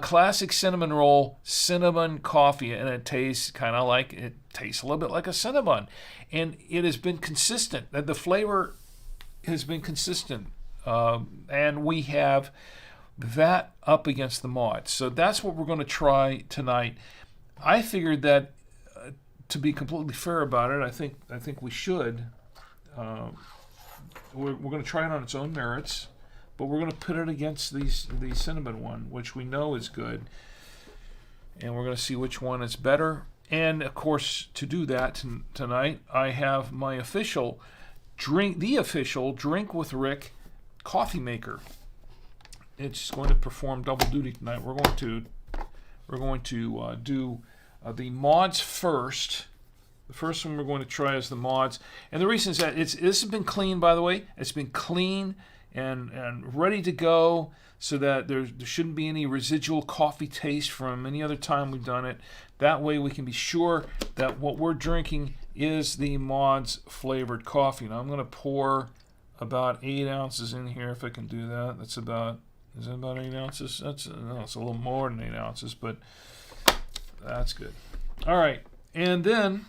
Classic cinnamon roll, Cinnabon coffee, and it tastes a little bit like a Cinnabon, and it has been consistent. The flavor has been consistent, and we have that up against the Maud. So that's what we're going to try tonight. I figured that to be completely fair about it, I think we should. We're going to try it on its own merits, but we're going to put it against the Cinnabon one, which we know is good, and we're going to see which one is better. And of course, to do that tonight, I have my official Drink with Rick coffee maker. It's going to perform double duty tonight. We're going to do the Maud's first. The first one we're going to try is the Maud's. And the reason is that this has been clean, by the way. It's been clean and ready to go so that there shouldn't be any residual coffee taste from any other time we've done it. That way we can be sure that what we're drinking is the Maud's flavored coffee. Now I'm going to pour about 8 ounces in here if I can do that. Is that about 8 ounces? It's a little more than 8 ounces, but that's good. All right, and then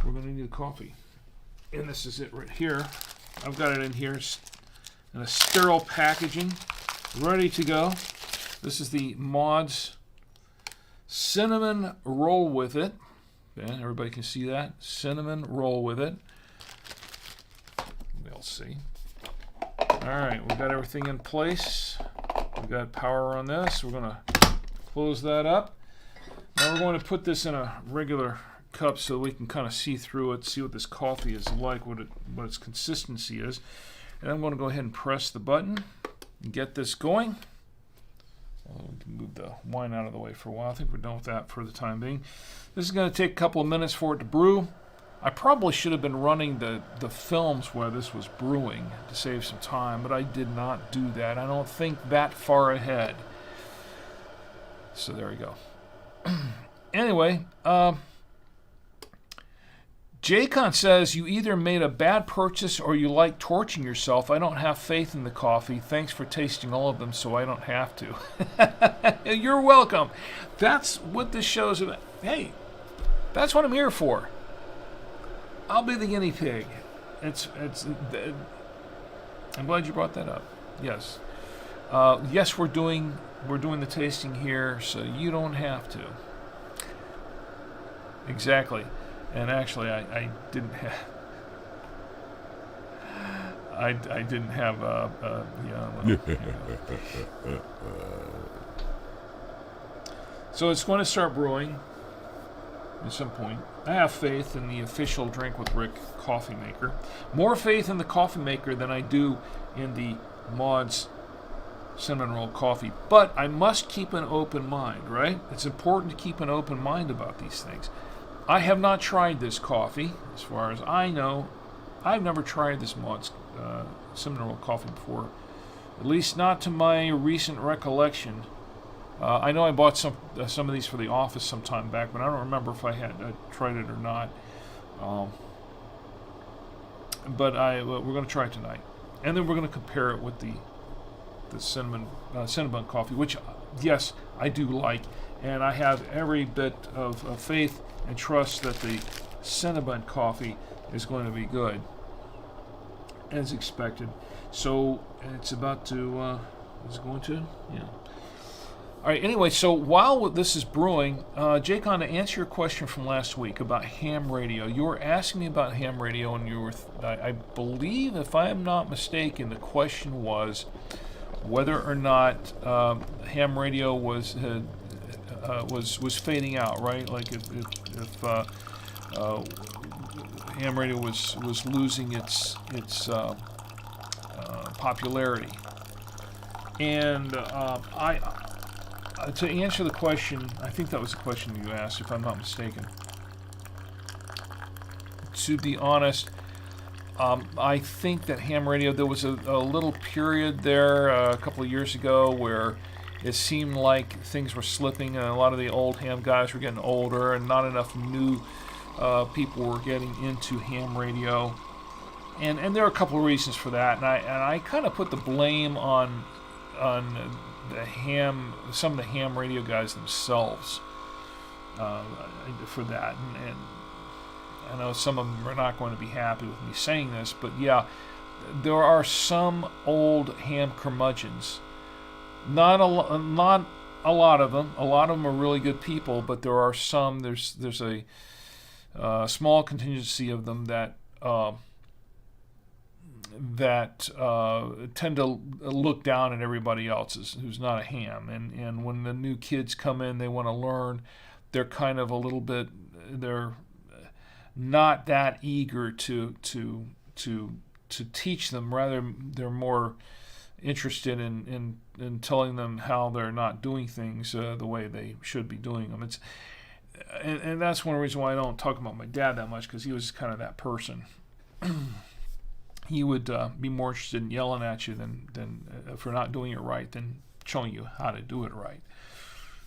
we're going to need the coffee. And this is it right here. I've got it in here in a sterile packaging, ready to go. This is the Maud's cinnamon roll with it. Yeah, everybody can see that. Cinnamon roll with it. We'll see. All right, we've got everything in place. We've got power on this. We're going to close that up. Now we're going to put this in a regular cup so we can kind of see through it, see what this coffee is like, what its consistency is. And I'm going to go ahead and press the button and get this going. We can move the wine out of the way for a while. I think we're done with that for the time being. This is going to take a couple of minutes for it to brew. I probably should have been running the films where this was brewing to save some time, but I did not do that. I don't think that far ahead. So there we go. Anyway, Jaycon says, you either made a bad purchase or you like torching yourself. I don't have faith in the coffee. Thanks for tasting all of them so I don't have to. You're welcome. That's what this show's about. Hey, that's what I'm here for. I'll be the guinea pig. I'm glad you brought that up. Yes. Yes, we're doing the tasting here so you don't have to. Exactly. And actually, I didn't have. I didn't have So it's going to start brewing at some point. I have faith in the official Drink with Rick coffee maker. More faith in the coffee maker than I do in the Maud's cinnamon roll coffee. But I must keep an open mind, right? It's important to keep an open mind about these things. I have not tried this coffee. As far as I know, I've never tried this Maud's cinnamon roll coffee before. At least not to my recent recollection. I know I bought some of these for the office some time back, but I don't remember if I had tried it or not. But we're going to try it tonight, and then we're going to compare it with the Cinnabon coffee, which yes, I do like, and I have every bit of faith and trust that the Cinnabon coffee is going to be good, as expected. So it's about to. Is it going to? Yeah. All right, anyway, so while this is brewing, Jake, on to answer your question from last week about ham radio. You were asking me about ham radio, and you were, I believe, if I am not mistaken, the question was whether or not ham radio was fading out, right? Like if ham radio was losing its popularity, and to answer the question, I think that was the question you asked, if I'm not mistaken. To be honest, I think that ham radio, there was a little period there a couple of years ago where it seemed like things were slipping, and a lot of the old ham guys were getting older, and not enough new people were getting into ham radio. And there are a couple of reasons for that, and I kind of put the blame on some of the ham radio guys themselves for that, and I know some of them are not going to be happy with me saying this, but yeah, there are some old ham curmudgeons. Not a lot of them. A lot of them are really good people, but there are some. There's a small contingency of them that tend to look down at everybody else who's not a ham, and when the new kids come in, they want to learn. They're kind of a little bit. They're not that eager to teach them. Rather, they're more interested in telling them how they're not doing things the way they should be doing them. And that's one reason why I don't talk about my dad that much, because he was kind of that person. He would be more interested in yelling at you than for not doing it right than showing you how to do it right.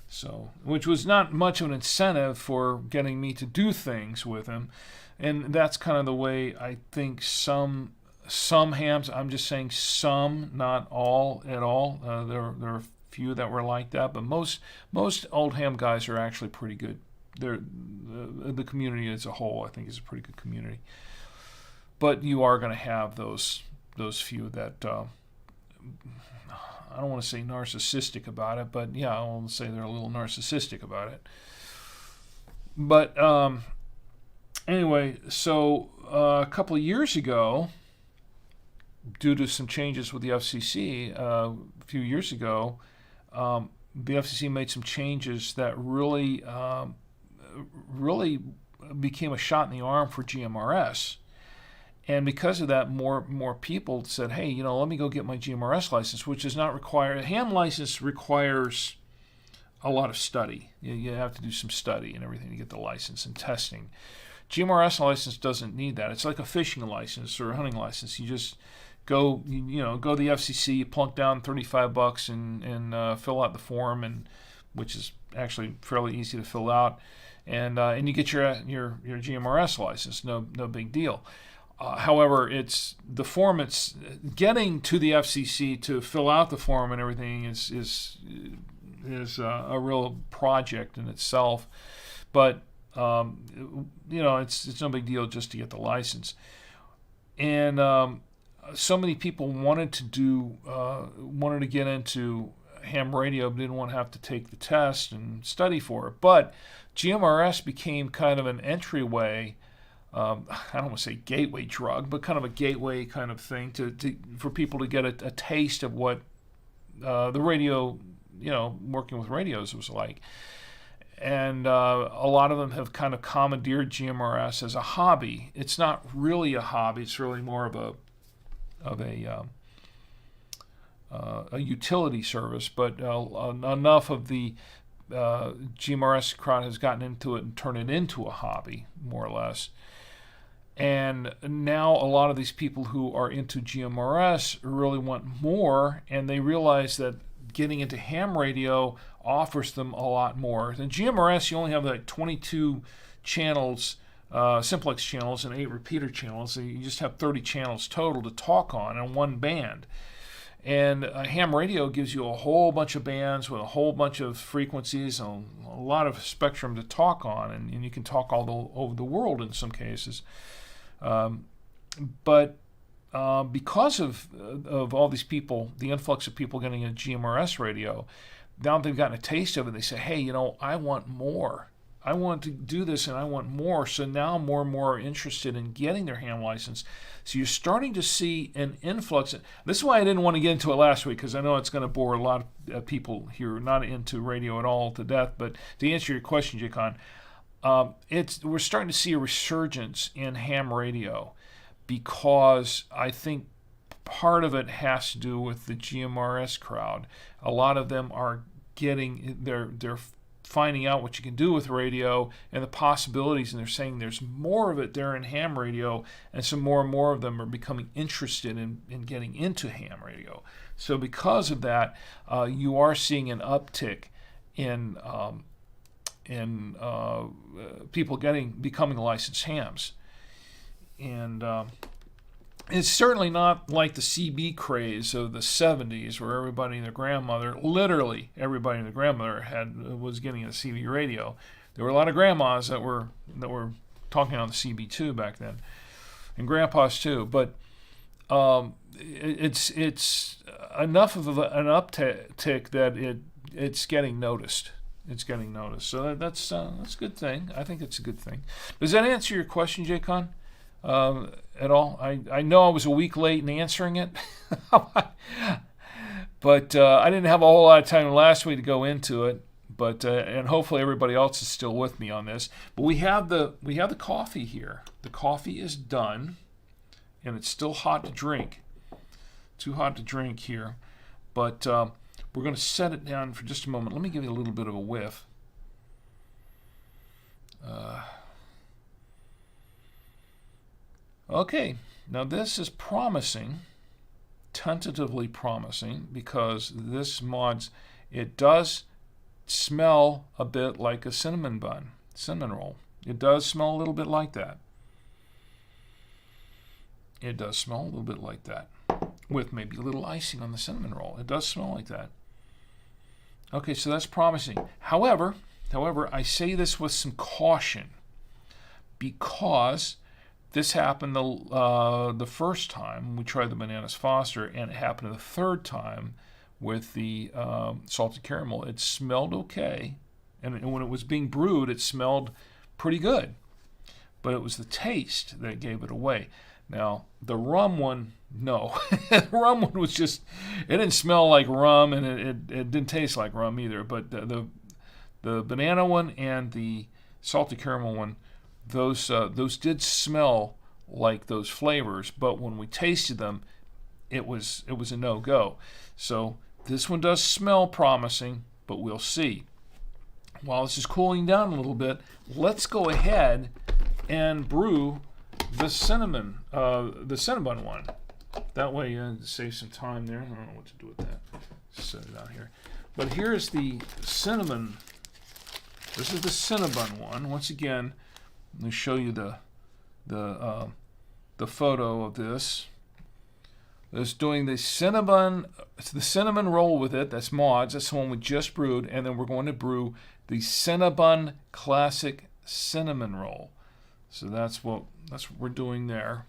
So, which was not much of an incentive for getting me to do things with him, and that's kind of the way I think some hams. I'm just saying some, not all at all. There are a few that were like that, but most old ham guys are actually pretty good. The community as a whole, I think, is a pretty good community. But you are going to have those few that I don't want to say narcissistic about it, but yeah, I want to say they're a little narcissistic about it. But anyway, so a couple of years ago, due to some changes with the FCC, a few years ago, the FCC made some changes that really became a shot in the arm for GMRS. And because of that, more people said, hey, let me go get my GMRS license, which is not required. A ham license requires a lot of study. You have to do some study and everything to get the license and testing. GMRS license doesn't need that. It's like a fishing license or a hunting license. You just go to the FCC, you plunk down $35 and fill out the form, which is actually fairly easy to fill out, and you get your GMRS license. No big deal. However, it's the form. It's getting to the FCC to fill out the form and everything is a real project in itself. But it's no big deal just to get the license. And so many people wanted to get into ham radio, but didn't want to have to take the test and study for it. But GMRS became kind of an entryway. I don't want to say gateway drug, but kind of a gateway kind of thing for people to get a taste of what the radio, working with radios was like. And a lot of them have kind of commandeered GMRS as a hobby. It's not really a hobby. It's really more of a utility service. But enough of the GMRS crowd has gotten into it and turned it into a hobby, more or less. And now a lot of these people who are into GMRS really want more, and they realize that getting into ham radio offers them a lot more. In GMRS, you only have like 22 channels, simplex channels, and 8 repeater channels. So you just have 30 channels total to talk on one band. And ham radio gives you a whole bunch of bands with a whole bunch of frequencies and a lot of spectrum to talk on, and you can talk all over the world in some cases. But because of all these people, the influx of people getting a GMRS radio, now they've gotten a taste of it. They say, hey, I want more. I want to do this and I want more. So now more and more are interested in getting their ham license. So you're starting to see an influx. This is why I didn't want to get into it last week, because I know it's going to bore a lot of people here not into radio at all to death. But to answer your question, Jacon, we're starting to see a resurgence in ham radio, because I think part of it has to do with the GMRS crowd. A lot of them are they're finding out what you can do with radio and the possibilities, and they're saying there's more of it there in ham radio, and so more and more of them are becoming interested in getting into ham radio. So because of that, you are seeing an uptick in people becoming licensed hams. And it's certainly not like the CB craze of the 70s, where everybody and their grandmother, literally everybody and their grandmother was getting a CB radio. There were a lot of grandmas that were talking on the CB2 back then, and grandpas too. But it's enough of an uptick that it's getting noticed. It's getting noticed. So that's a good thing. I think it's a good thing. Does that answer your question, Jacon? At all? I know I was a week late in answering it, but I didn't have a whole lot of time last week to go into it. But and hopefully everybody else is still with me on this. But we have the coffee here. The coffee is done, and it's still hot to drink. Too hot to drink here, but we're going to set it down for just a moment. Let me give you a little bit of a whiff. Okay, now this is promising, tentatively promising, because this mods, it does smell a bit like a cinnamon roll. It does smell a little bit like that. It does smell a little bit like that, with maybe a little icing on the cinnamon roll. It does smell like that. Okay, so that's promising. However, I say this with some caution, because this happened the first time we tried the Bananas Foster, and it happened the third time with the salted caramel. It smelled okay, and when it was being brewed, it smelled pretty good, but it was the taste that gave it away. Now, the rum one, no. The rum one was just, it didn't smell like rum, and it didn't taste like rum either, but the banana one and the salted caramel one, those did smell like those flavors, but when we tasted them, it was a no-go. So this one does smell promising, but we'll see. While this is cooling down a little bit, let's go ahead and brew the Cinnabon one. That way, save some time there. I don't know what to do with that. Set it out here. But here's the cinnamon. This is the Cinnabon one. Once again, let me show you the photo of this. It's doing the Cinnabon. It's the cinnamon roll with it. That's mods. That's the one we just brewed, and then we're going to brew the Cinnabon Classic Cinnamon Roll. So that's what we're doing there.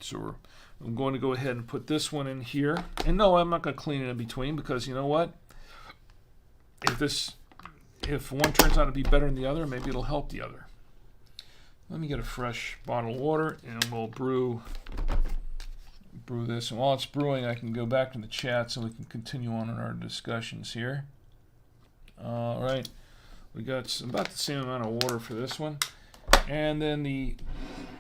So I'm going to go ahead and put this one in here. And no, I'm not going to clean it in between, because you know what? If one turns out to be better than the other, maybe it'll help the other. Let me get a fresh bottle of water, and we'll brew this. And while it's brewing, I can go back to the chat so we can continue on in our discussions here. All right, we got about the same amount of water for this one. And then the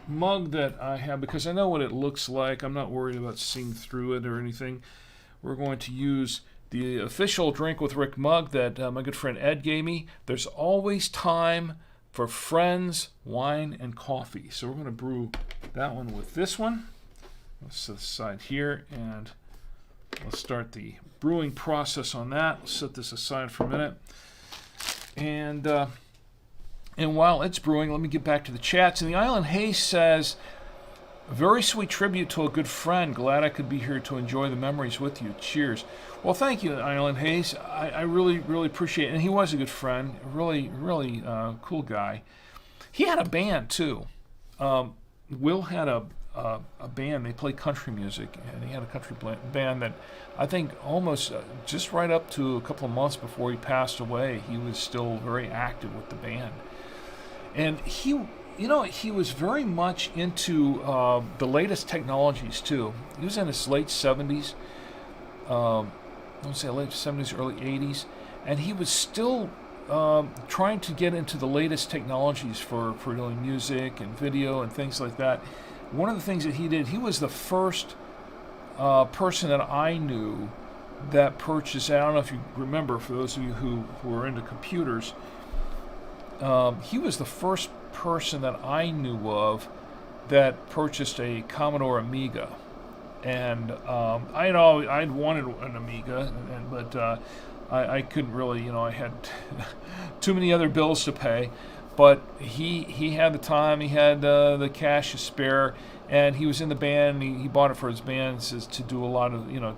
mug that I have, because I know what it looks like, I'm not worried about seeing through it or anything. We're going to use the official Drink with Rick mug that my good friend Ed gave me. There's always time for friends, wine, and coffee. So we're going to brew that one with this one. Let's set this aside here, and let's start the brewing process on that. Let's set this aside for a minute. And while it's brewing, let me get back to the chats. And the Island Hayes says, very sweet tribute to a good friend. Glad I could be here to enjoy the memories with you. Cheers. Well, thank you, Island Hayes. I really, really appreciate it. And he was a good friend. Really, really cool guy. He had a band, too. Will had a band. They played country music. And he had a country band that I think almost just right up to a couple of months before he passed away, he was still very active with the band. And he was very much into the latest technologies, too. He was in his late 70s, I would say late 70s, early 80s, and he was still trying to get into the latest technologies for doing music and video and things like that. One of the things that he did, he was the first person that I knew that purchased, I don't know if you remember, for those of you who are into computers, he was the first person that I knew of that purchased a Commodore Amiga. And I'd wanted an Amiga, but I couldn't really, I had too many other bills to pay. But he had the time, he had the cash to spare, and he was in the band. He bought it for his band to do a lot of, to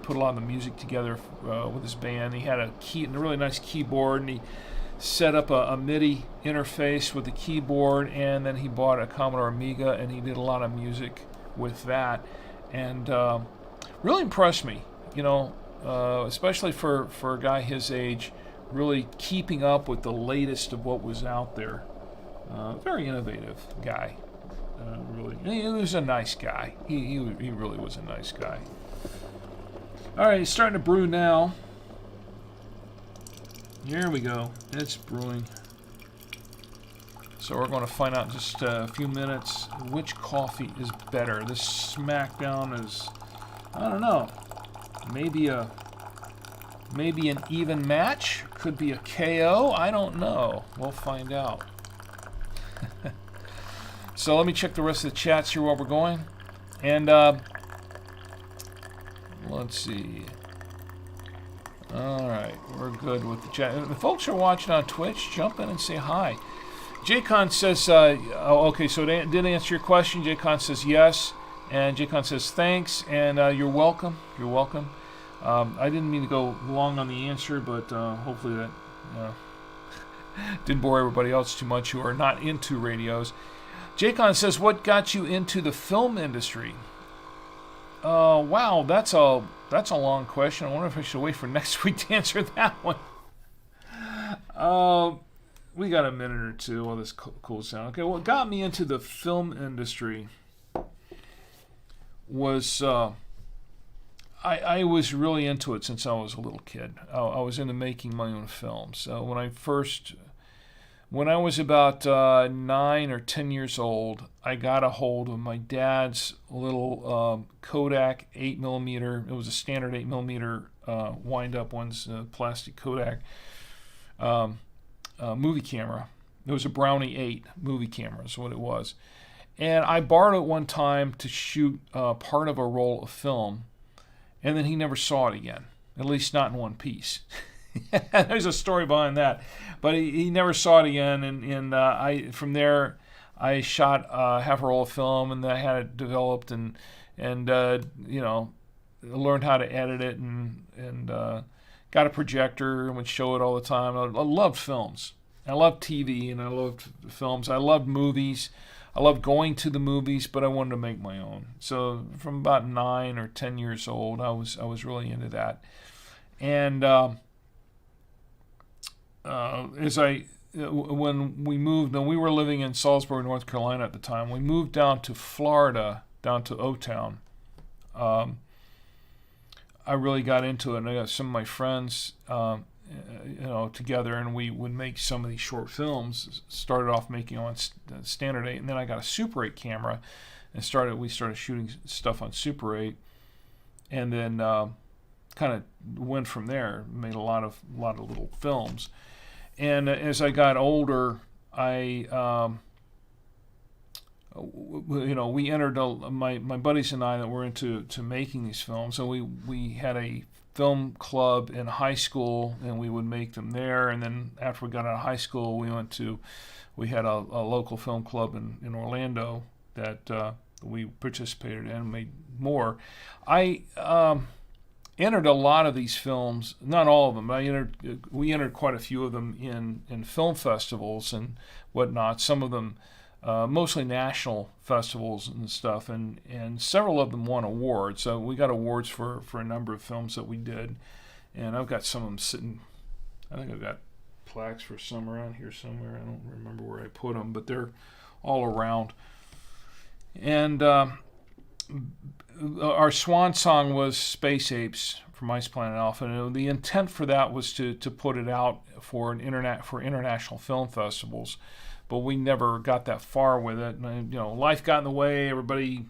put a lot of the music together with his band. He had a really nice keyboard, and he set up a MIDI interface with the keyboard, and then he bought a Commodore Amiga, and he did a lot of music with that, and really impressed me, especially for a guy his age, really keeping up with the latest of what was out there. Very innovative guy, really. He was a nice guy. He really was a nice guy. All right, it's starting to brew now. Here we go. It's brewing. So we're going to find out in just a few minutes which coffee is better. This Smackdown is, I don't know, maybe an even match. Could be a KO. I don't know. We'll find out. So let me check the rest of the chats here while we're going. And let's see. All right, we're good with the chat. The folks who are watching on Twitch, jump in and say hi. Jaycon says, okay, so did answer your question. Jaycon says yes, and Jaycon says thanks, and you're welcome. You're welcome. I didn't mean to go long on the answer, but hopefully that didn't bore everybody else too much who are not into radios. Jaycon says, what got you into the film industry? Wow, that's a long question. I wonder if I should wait for next week to answer that one. We got a minute or two while this cools down. Okay, what got me into the film industry was I was really into it since I was a little kid. I was into making my own films. When I was about 9 or 10 years old, I got a hold of my dad's little Kodak 8mm. It was a standard 8mm wind-up ones, plastic Kodak movie camera. It was a Brownie 8 movie camera is what it was. And I borrowed it one time to shoot part of a roll of film, and then he never saw it again, at least not in one piece. There's a story behind that, but he never saw it again, and from there I shot half a roll of film, and then I had it developed and learned how to edit it, and got a projector and would show it all the time. I loved films. I loved TV, and I loved films. I loved movies. I loved going to the movies, but I wanted to make my own. So from about 9 or 10 years old, I was really into that. And when we moved, and we were living in Salisbury, North Carolina at the time, we moved down to Florida, down to O-Town. I really got into it, and I got some of my friends, together, and we would make some of these short films. Started off making on Standard 8, and then I got a Super 8 camera, and we started shooting stuff on Super 8, and then kind of went from there. Made a lot of little films, and as I got older, we entered my buddies and I that were into making these films, and we had a film club in high school, and we would make them there. And then after we got out of high school, we had a local film club in Orlando that we participated in and made more. I entered a lot of these films, not all of them, but we entered quite a few of them in film festivals and whatnot. Some of them mostly national festivals and stuff, and several of them won awards. So we got awards for a number of films that we did, and I've got some of them sitting. I think I've got plaques for some around here somewhere. I don't remember where I put them, but they're all around. And our swan song was Space Apes from Ice Planet Alpha, and the intent for that was to put it out for international film festivals. But we never got that far with it. And, life got in the way. Everybody,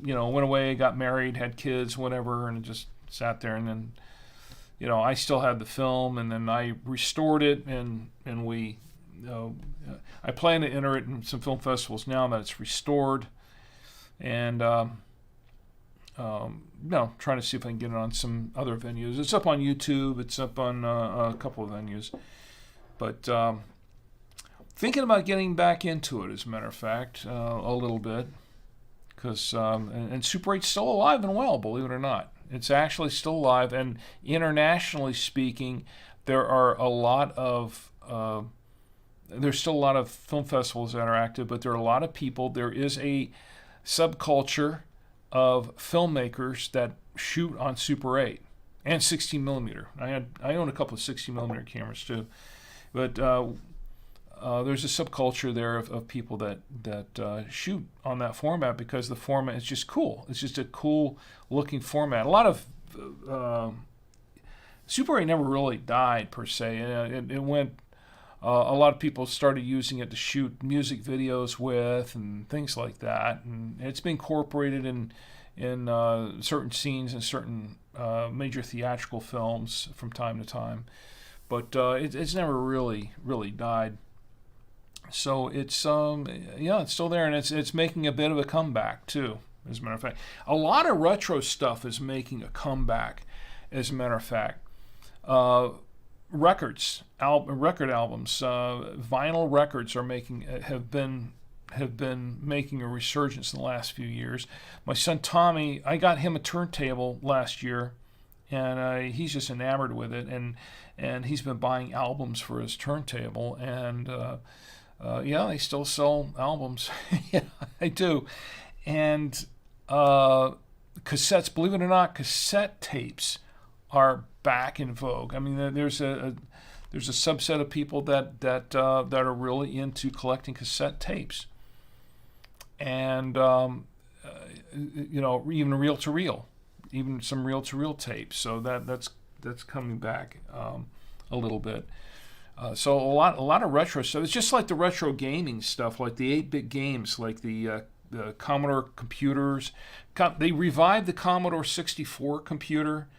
went away, got married, had kids, whatever, and it just sat there. And then, I still had the film, and then I restored it, and we, I plan to enter it in some film festivals now that it's restored, and trying to see if I can get it on some other venues. It's up on YouTube. It's up on a couple of venues, but. Thinking about getting back into it, as a matter of fact, a little bit, because and Super 8's still alive and well, believe it or not. It's actually still alive, and internationally speaking, there's still a lot of film festivals that are active, but there are a lot of people. There is a subculture of filmmakers that shoot on Super 8 and 16 millimeter. I own a couple of 16 millimeter cameras too, but. There's a subculture there of people that shoot on that format because the format is just cool. It's just a cool looking format. A lot of Super 8 never really died per se. It went. A lot of people started using it to shoot music videos with and things like that, and it's been incorporated in certain scenes and certain major theatrical films from time to time. But it's never really died. So it's it's still there, and it's making a bit of a comeback too. As a matter of fact, a lot of retro stuff is making a comeback. As a matter of fact, record albums, vinyl records have been making a resurgence in the last few years. My son Tommy, I got him a turntable last year, and he's just enamored with it, and he's been buying albums for his turntable, and. They still sell albums. Yeah, they do. And cassettes, believe it or not, cassette tapes are back in vogue. I mean, there's a subset of people that are really into collecting cassette tapes, and even reel to reel, even some reel to reel tapes. So that's coming back a little bit. So a lot of retro stuff. It's just like the retro gaming stuff, like the 8-bit games, like the Commodore computers. They revived the Commodore 64 computer,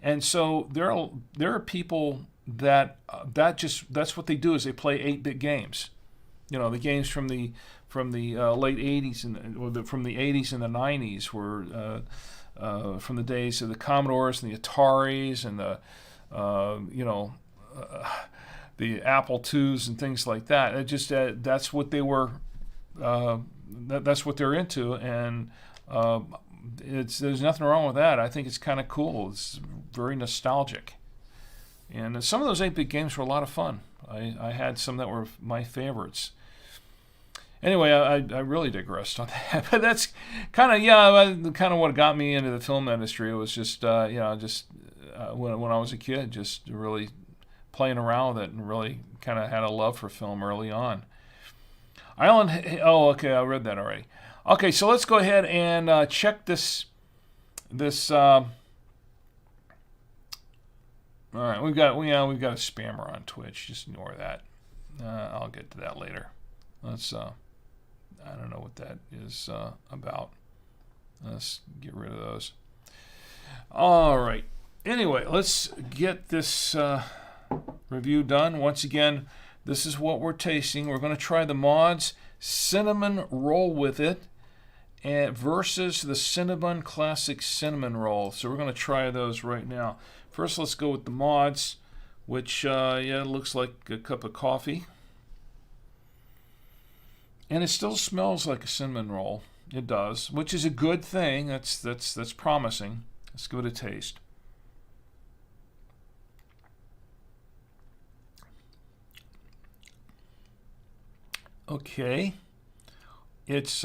and so there are people that's what they do is they play 8-bit games. The games from the late 80s from the 80s and the 90s were from the days of the Commodores and the Ataris and the Apple IIs and things like that. It just that's what they were. That's what they're into, and there's nothing wrong with that. I think it's kind of cool. It's very nostalgic, and some of those 8-bit games were a lot of fun. I had some that were my favorites, Anyway, I really digressed on that, but that's kind of what got me into the film industry. It was just when I was a kid, just really playing around with it, and really kind of had a love for film early on. Oh, okay, I read that already. Okay, so let's go ahead and check this. All right, we've got a spammer on Twitch. Just ignore that. I'll get to that later. Let's. I don't know what that is about. Let's get rid of those. All right. Anyway, let's get this review done. Once again, this is what we're tasting. We're going to try the Mods Cinnamon Roll with it versus the Cinnabon Classic Cinnamon Roll. So we're going to try those right now. First, let's go with the Mods, which looks like a cup of coffee. And it still smells like a cinnamon roll. It does, which is a good thing. That's promising. Let's give it a taste. Okay. It's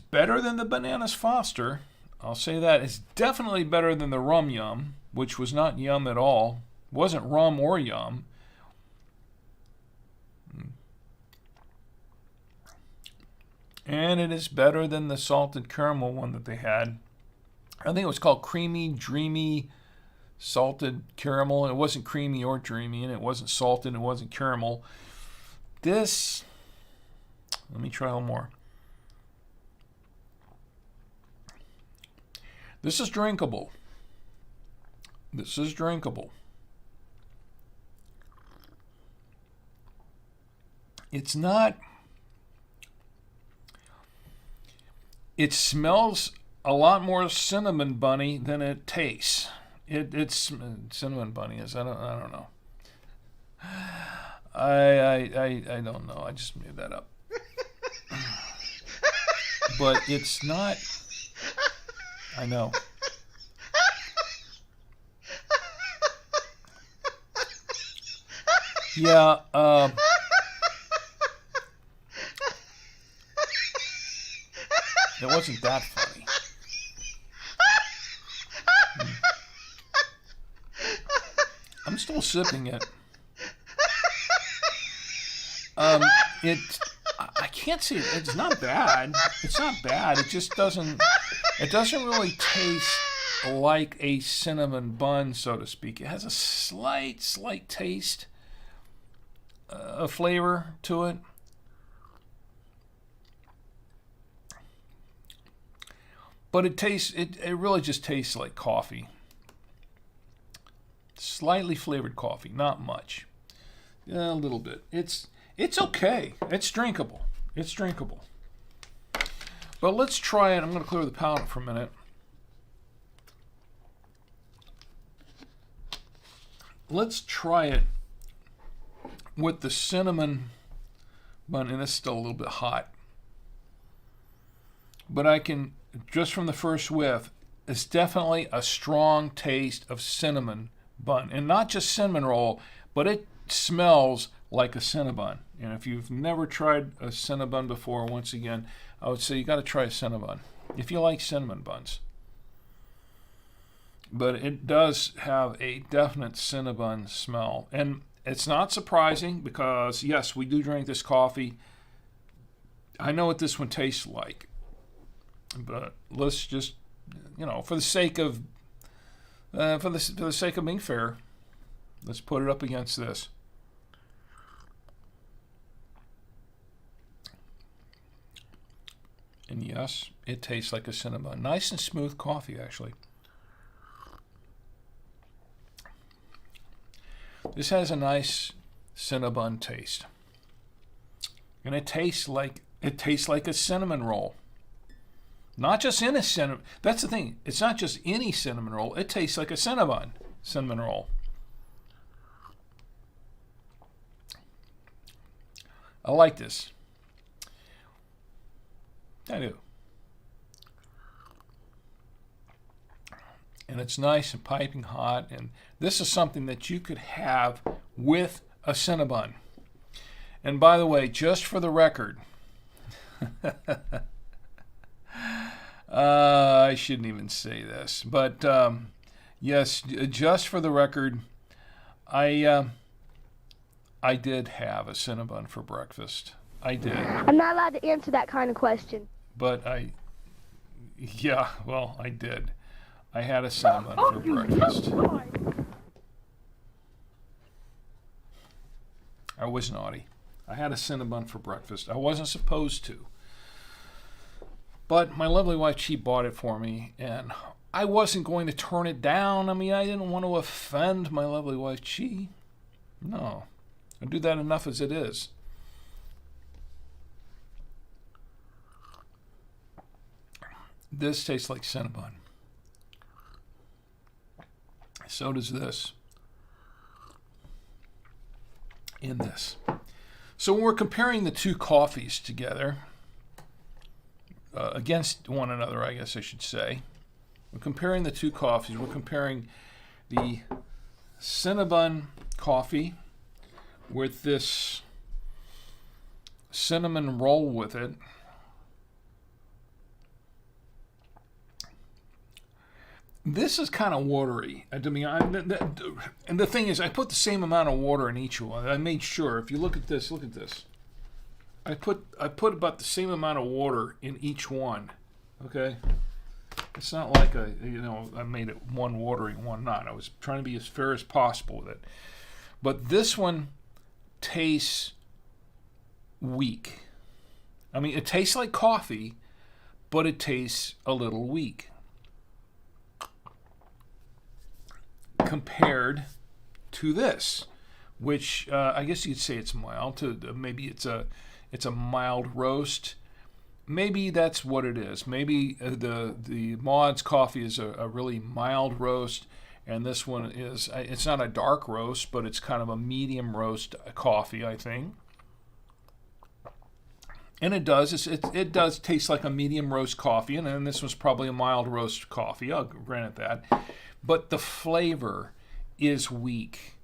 better than the Bananas Foster. I'll say that. It's definitely better than the Rum Yum, which was not yum at all. Wasn't rum or yum. And it is better than the salted caramel one that they had. I think it was called Creamy Dreamy Salted Caramel. It wasn't creamy or dreamy, and it wasn't salted, and it wasn't caramel. This, let me try one more. This is drinkable. This is drinkable. It's not... It smells a lot more cinnamon bunny than it tastes. It's cinnamon bunny is I don't know. I don't know. I just made that up. But it's not. I know. Yeah. It wasn't that funny. I'm still sipping it. I can't see it. It's not bad. It's not bad. It just doesn't. It doesn't really taste like a cinnamon bun, so to speak. It has a slight taste, a flavor to it. But it really just tastes like coffee. Slightly flavored coffee, not much. A little bit. It's okay. It's drinkable. It's drinkable. But let's try it. I'm going to clear the palate for a minute. Let's try it with the cinnamon bun, and it's still a little bit hot. But I can, just from the first whiff, it's definitely a strong taste of cinnamon bun. And not just cinnamon roll, but it smells like a Cinnabon. And if you've never tried a Cinnabon before, once again, I would say you got to try a Cinnabon if you like cinnamon buns. But it does have a definite Cinnabon smell. And it's not surprising because, yes, we do drink this coffee. I know what this one tastes like. But let's just, for the sake of being fair, let's put it up against this. And yes, it tastes like a Cinnabon. Nice and smooth coffee, actually. This has a nice Cinnabon taste. And it tastes like a cinnamon roll. Not just in a cinnamon. That's the thing. It's not just any cinnamon roll. It tastes like a Cinnabon cinnamon roll. I like this. I do. And it's nice and piping hot. And this is something that you could have with a Cinnabon. And by the way, just for the record, I shouldn't even say this, but yes, just for the record, I did have a Cinnabon for breakfast. I did. I'm not allowed to answer that kind of question. But I did. I had a Cinnabon for breakfast. I was naughty. I had a Cinnabon for breakfast. I wasn't supposed to. But my lovely wife, she bought it for me, and I wasn't going to turn it down. I mean, I didn't want to offend my lovely wife. No. I do that enough as it is. This tastes like Cinnabon. So does this. In this. So when we're comparing the two coffees together, against one another, I guess I should say, we're comparing the two coffees. We're comparing the Cinnabon coffee with this cinnamon roll with it. This is kind of watery. And the thing is, I put the same amount of water in each one. I made sure. If you look at this. I put about the same amount of water in each one. Okay, it's not like I made it one watery, one not. I was trying to be as fair as possible with it. But this one tastes weak. I mean, it tastes like coffee, but it tastes a little weak compared to this, which I guess you'd say it's mild. Maybe it's a mild roast. Maybe that's what it is. Maybe the Maud's coffee is a really mild roast, and this one is, it's not a dark roast, but it's kind of a medium roast coffee, I think. And it does taste like a medium roast coffee, and then this was probably a mild roast coffee. I'll grant that. But the flavor is weak.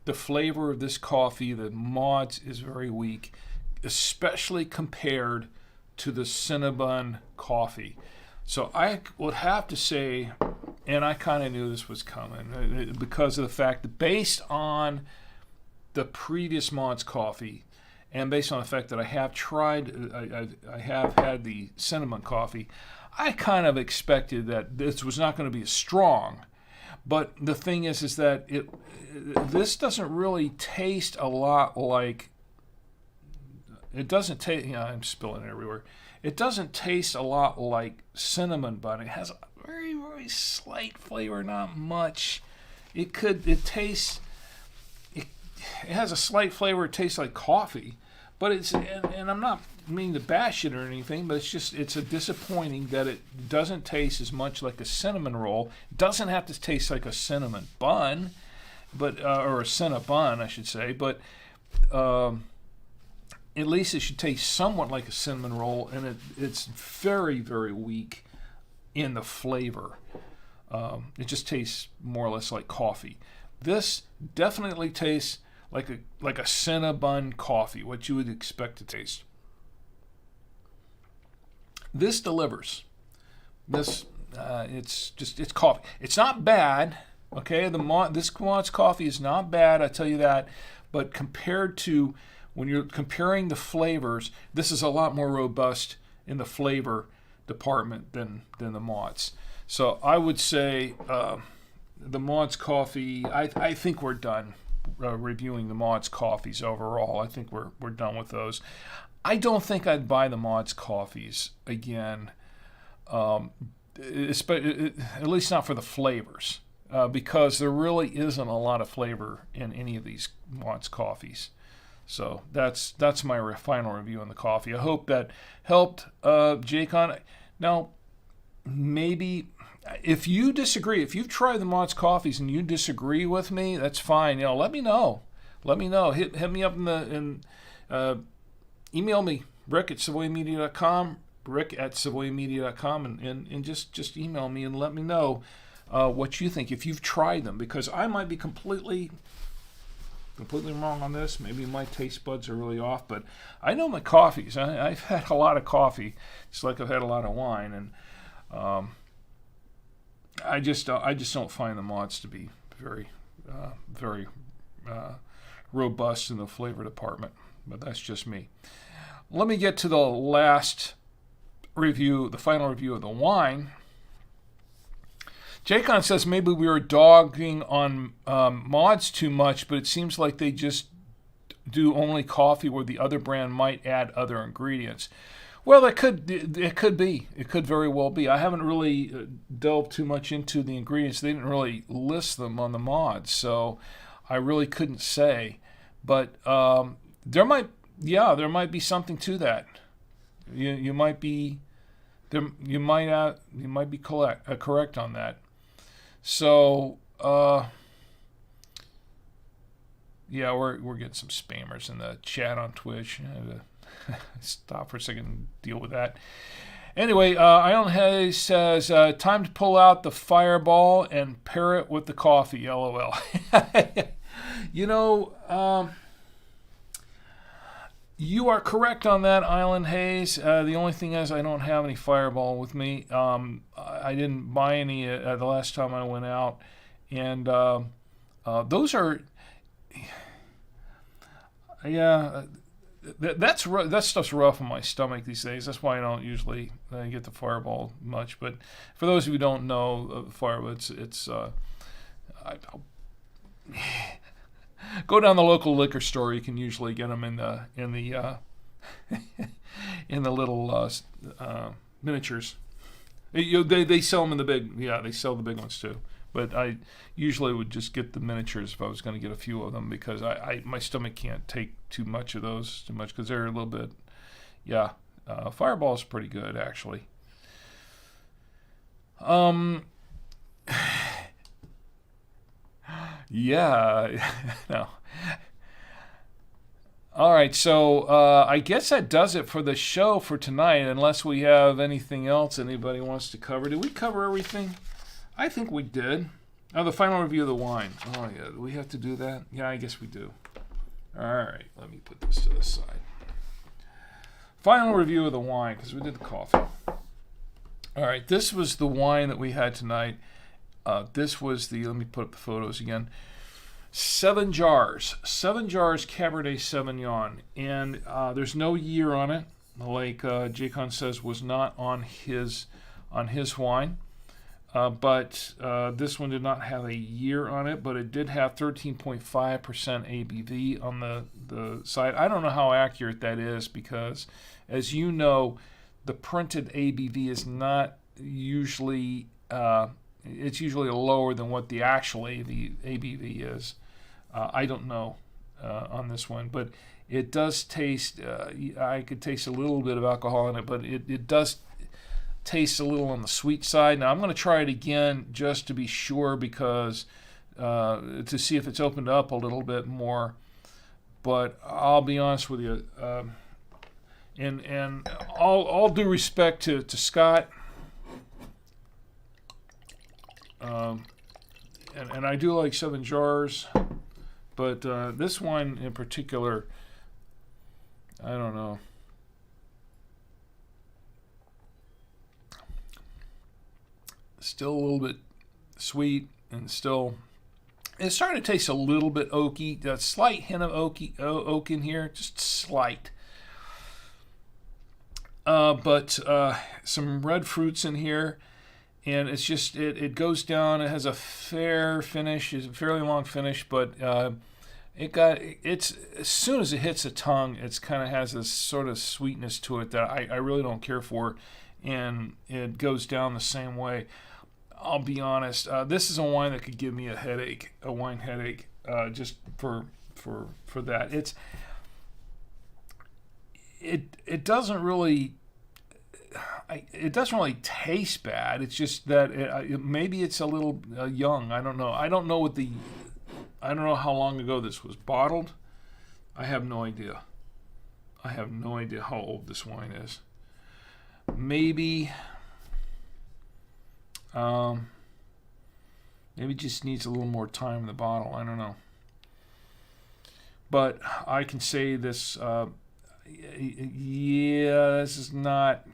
The flavor of this coffee, the Maud's, is very weak, especially compared to the Cinnabon coffee. So I would have to say, and I kind of knew this was coming because of the fact that based on the previous Maud's coffee, and based on the fact that I have had the Cinnabon coffee, I kind of expected that this was not going to be as strong. But the thing is that this doesn't really taste a lot like. It doesn't taste. I'm spilling it everywhere. It doesn't taste a lot like cinnamon bun. It has a very, very slight flavor, not much. It has a slight flavor. It tastes like coffee, but and I'm not meaning to bash it or anything, but it's a disappointing that it doesn't taste as much like a cinnamon roll. It doesn't have to taste like a cinnamon bun, but or a Cinnabon, I should say, but at least it should taste somewhat like a cinnamon roll, and it's very, very weak in the flavor. It just tastes more or less like coffee. This definitely tastes like a Cinnabon coffee, what you would expect to taste. This delivers. This it's coffee. It's not bad. Okay, this Maud's coffee is not bad. I tell you that. But compared to when you're comparing the flavors, this is a lot more robust in the flavor department than the Maud's. So I would say the Maud's coffee. I think we're done reviewing the Maud's coffees overall. I think we're done with those. I don't think I'd buy the Maud's coffees again, at least not for the flavors, because there really isn't a lot of flavor in any of these Maud's coffees. So that's my final review on the coffee. I hope that helped Jake on it. Now, maybe if you disagree, if you've tried the Maud's coffees and you disagree with me, that's fine. Let me know. Let me know. Hit me up email me, rick@savoymedia.com, rick@savoymedia.com, and just email me and let me know what you think if you've tried them, because I might be completely completely wrong on this. Maybe my taste buds are really off, but I know my coffees. I've had a lot of coffee, just like I've had a lot of wine, and I just don't find the mods to be very robust in the flavor department. But that's just me. Let me get to the last review, the final review of the wine. Jacon says maybe we were dogging on mods too much, but it seems like they just do only coffee where the other brand might add other ingredients. Well, it could be. It could very well be. I haven't really delved too much into the ingredients. They didn't really list them on the mods, so I really couldn't say. But there might be something to that. You might be correct on that. So we're getting some spammers in the chat on Twitch. Stop for a second and deal with that. Anyway, Ion Hayes says, time to pull out the fireball and pair it with the coffee, LOL. You are correct on that, Island Hayes. The only thing is I don't have any fireball with me. I didn't buy any the last time I went out. And those are... That stuff's rough on my stomach these days. That's why I don't usually get the Fireball much. But for those of you who don't know, Fireball, it's go down the local liquor store. You can usually get them in the in the little miniatures. They sell them in the big. Yeah, they sell the big ones too. But I usually would just get the miniatures if I was going to get a few of them, because my stomach can't take too much of those because they're a little bit, Fireball's pretty good actually. No. All right, so I guess that does it for the show for tonight, unless we have anything else anybody wants to cover. Did we cover everything? I think we did. Oh, the final review of the wine. Oh, yeah. Do we have to do that? Yeah, I guess we do. All right. Let me put this to the side. Final review of the wine, because we did the coffee. All right. This was the wine that we had tonight. This was let me put up the photos again. 7 jars. 7 jars Cabernet Sauvignon. And there's no year on it, like Jacon says was not on his wine. But this one did not have a year on it, but it did have 13.5% ABV on the side. I don't know how accurate that is because, as you know, the printed ABV is not usually, it's usually lower than what the actual ABV is. I don't know on this one, but it does taste, I could taste a little bit of alcohol in it, but it does tastes a little on the sweet side. Now I'm going to try it again just to be sure, because to see if it's opened up a little bit more. But I'll be honest with you, and all due respect to Scott, and I do like 7 jars, but this one in particular, I don't know. Still a little bit sweet, and still it's starting to taste a little bit oaky. A slight hint of oak in here, just slight. But some red fruits in here, and it's just it goes down. It has a fair finish, it's a fairly long finish, but it's as soon as it hits the tongue, it's kind of has this sort of sweetness to it that I really don't care for, and it goes down the same way. I'll be honest. This is a wine that could give me a wine headache, just for that. It doesn't really taste bad. It's just that maybe it's a little young. I don't know. I don't know how long ago this was bottled. I have no idea. I have no idea how old this wine is. Maybe it just needs a little more time in the bottle. I don't know. but I can say this. This is not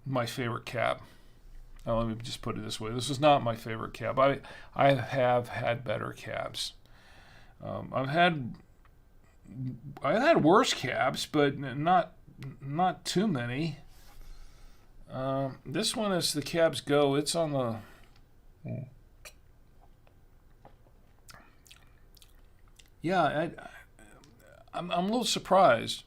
my favorite cab. Let me just put it this way: this is not my favorite cab. I have had better cabs. I've had worse cabs, but not too many. This one, as the cabs go, it's on the. Yeah, I'm a little surprised.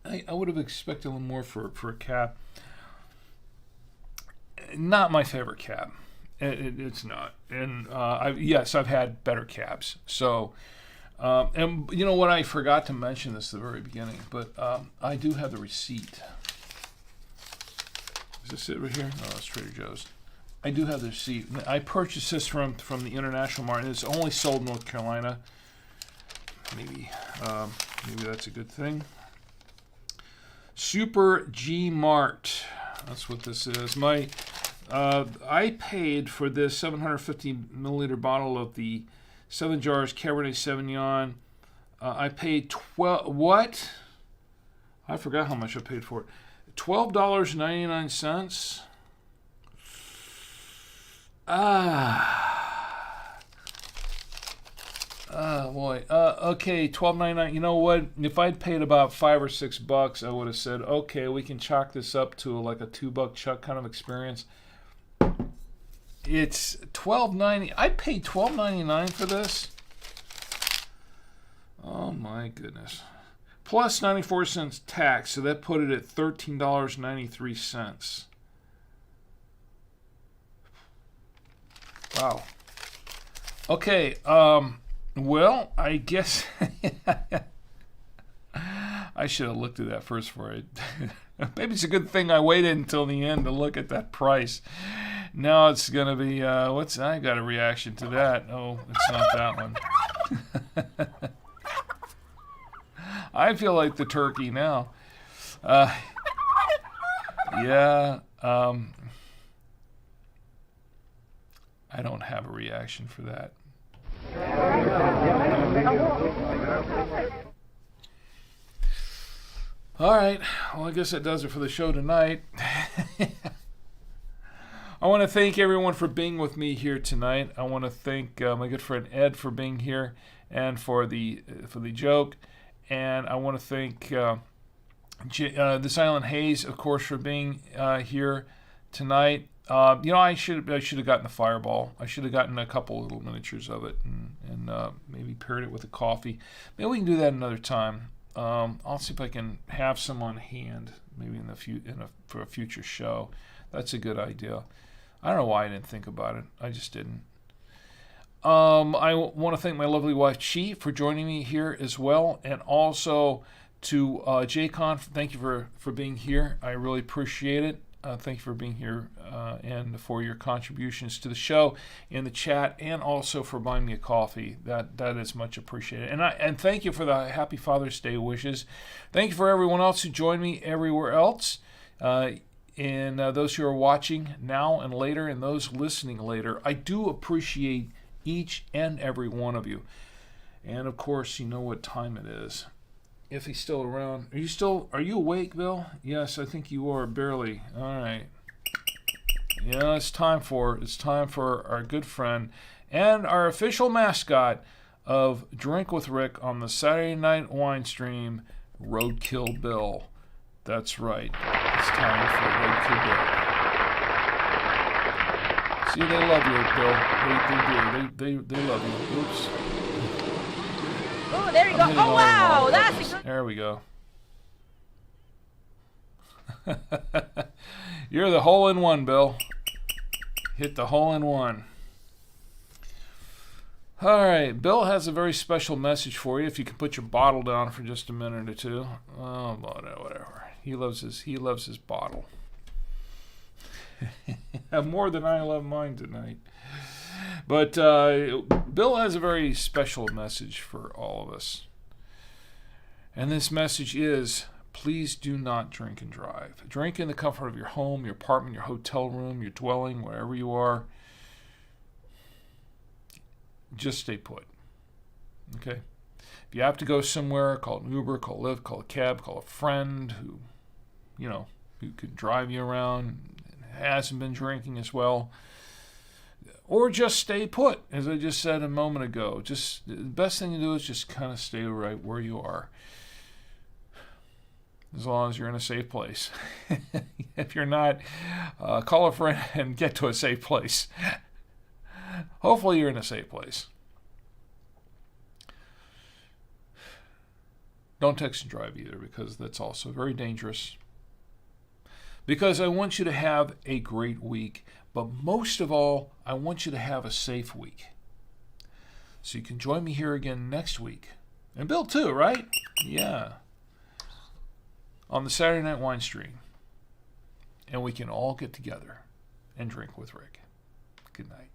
I would have expected a little more for a cab. Not my favorite cab. It's not. And I've had better cabs. So, and you know what? I forgot to mention this at the very beginning, but I do have the receipt. Is this it right here? No, it's Trader Joe's. I do have the receipt. I purchased this from the International Mart. It's only sold in North Carolina. Maybe that's a good thing. Super G Mart. That's what this is. I paid for this 750 milliliter bottle of the 7 jars Cabernet Sauvignon. I paid what? I forgot how much I paid for it. $12.99. Boy. Okay, $12.99. You know what? If I'd paid about $5 or $6, I would have said, okay, we can chalk this up to like a $2 chuck kind of experience. It's $12.90. I paid $12.99 for this. Oh my goodness. Plus 94 cents tax, so that put it at $13.93. Wow. Okay, well, I guess I should have looked at that first before maybe it's a good thing I waited until the end to look at that price. Now it's going to be, I got a reaction to that. Oh, it's not that one. I feel like the turkey now. Yeah, I don't have a reaction for that. All right. Well, I guess that does it for the show tonight. I want to thank everyone for being with me here tonight. I want to thank my good friend Ed for being here and for the joke, and I want to thank This Island Haze, of course, for being here tonight. I should have gotten the Fireball. I should have gotten a couple little miniatures of it and maybe paired it with a coffee. Maybe we can do that another time. I'll see if I can have some on hand, maybe for a future show. That's a good idea. I don't know why I didn't think about it. I just didn't. I want to thank my lovely wife Chi for joining me here as well, and also to JCon. Thank you for being here. I really appreciate it. Thank you for being here and for your contributions to the show in the chat, and also for buying me a coffee. That is much appreciated. And thank you for the Happy Father's Day wishes. Thank you for everyone else who joined me everywhere else, and those who are watching now and later, and those listening later. I do appreciate each and every one of you. And of course, you know what time it is. If he's still around. Are you awake, Bill? Yes, I think you are, barely. All right. Yeah, it's time for our good friend and our official mascot of Drink with Rick on the Saturday Night Winestream, Roadkill Bill. That's right. It's time for Roadkill Bill. See, they love you, Bill. They do. They love you. Oops. Oh, there you go. Oh, wow. That's there we go. You're the hole-in-one, Bill. Hit the hole-in-one. All right. Bill has a very special message for you. If you can put your bottle down for just a minute or two. Oh, whatever. He loves his bottle. More than I love mine tonight. But Bill has a very special message for all of us. And this message is, please do not drink and drive. Drink in the comfort of your home, your apartment, your hotel room, your dwelling, wherever you are. just stay put. Okay? If you have to go somewhere, call an Uber, call a Lyft, call a cab, call a friend who can drive you around and hasn't been drinking as well. Or just stay put, as I just said a moment ago. Just the best thing to do is just kind of stay right where you are. As long as you're in a safe place. If you're not, call a friend and get to a safe place. Hopefully you're in a safe place. Don't text and drive either, because that's also very dangerous. Because I want you to have a great week, but most of all, I want you to have a safe week. So you can join me here again next week. And Bill too, right? Yeah. On the Saturday Night Winestream. And we can all get together and drink with Rick. Good night.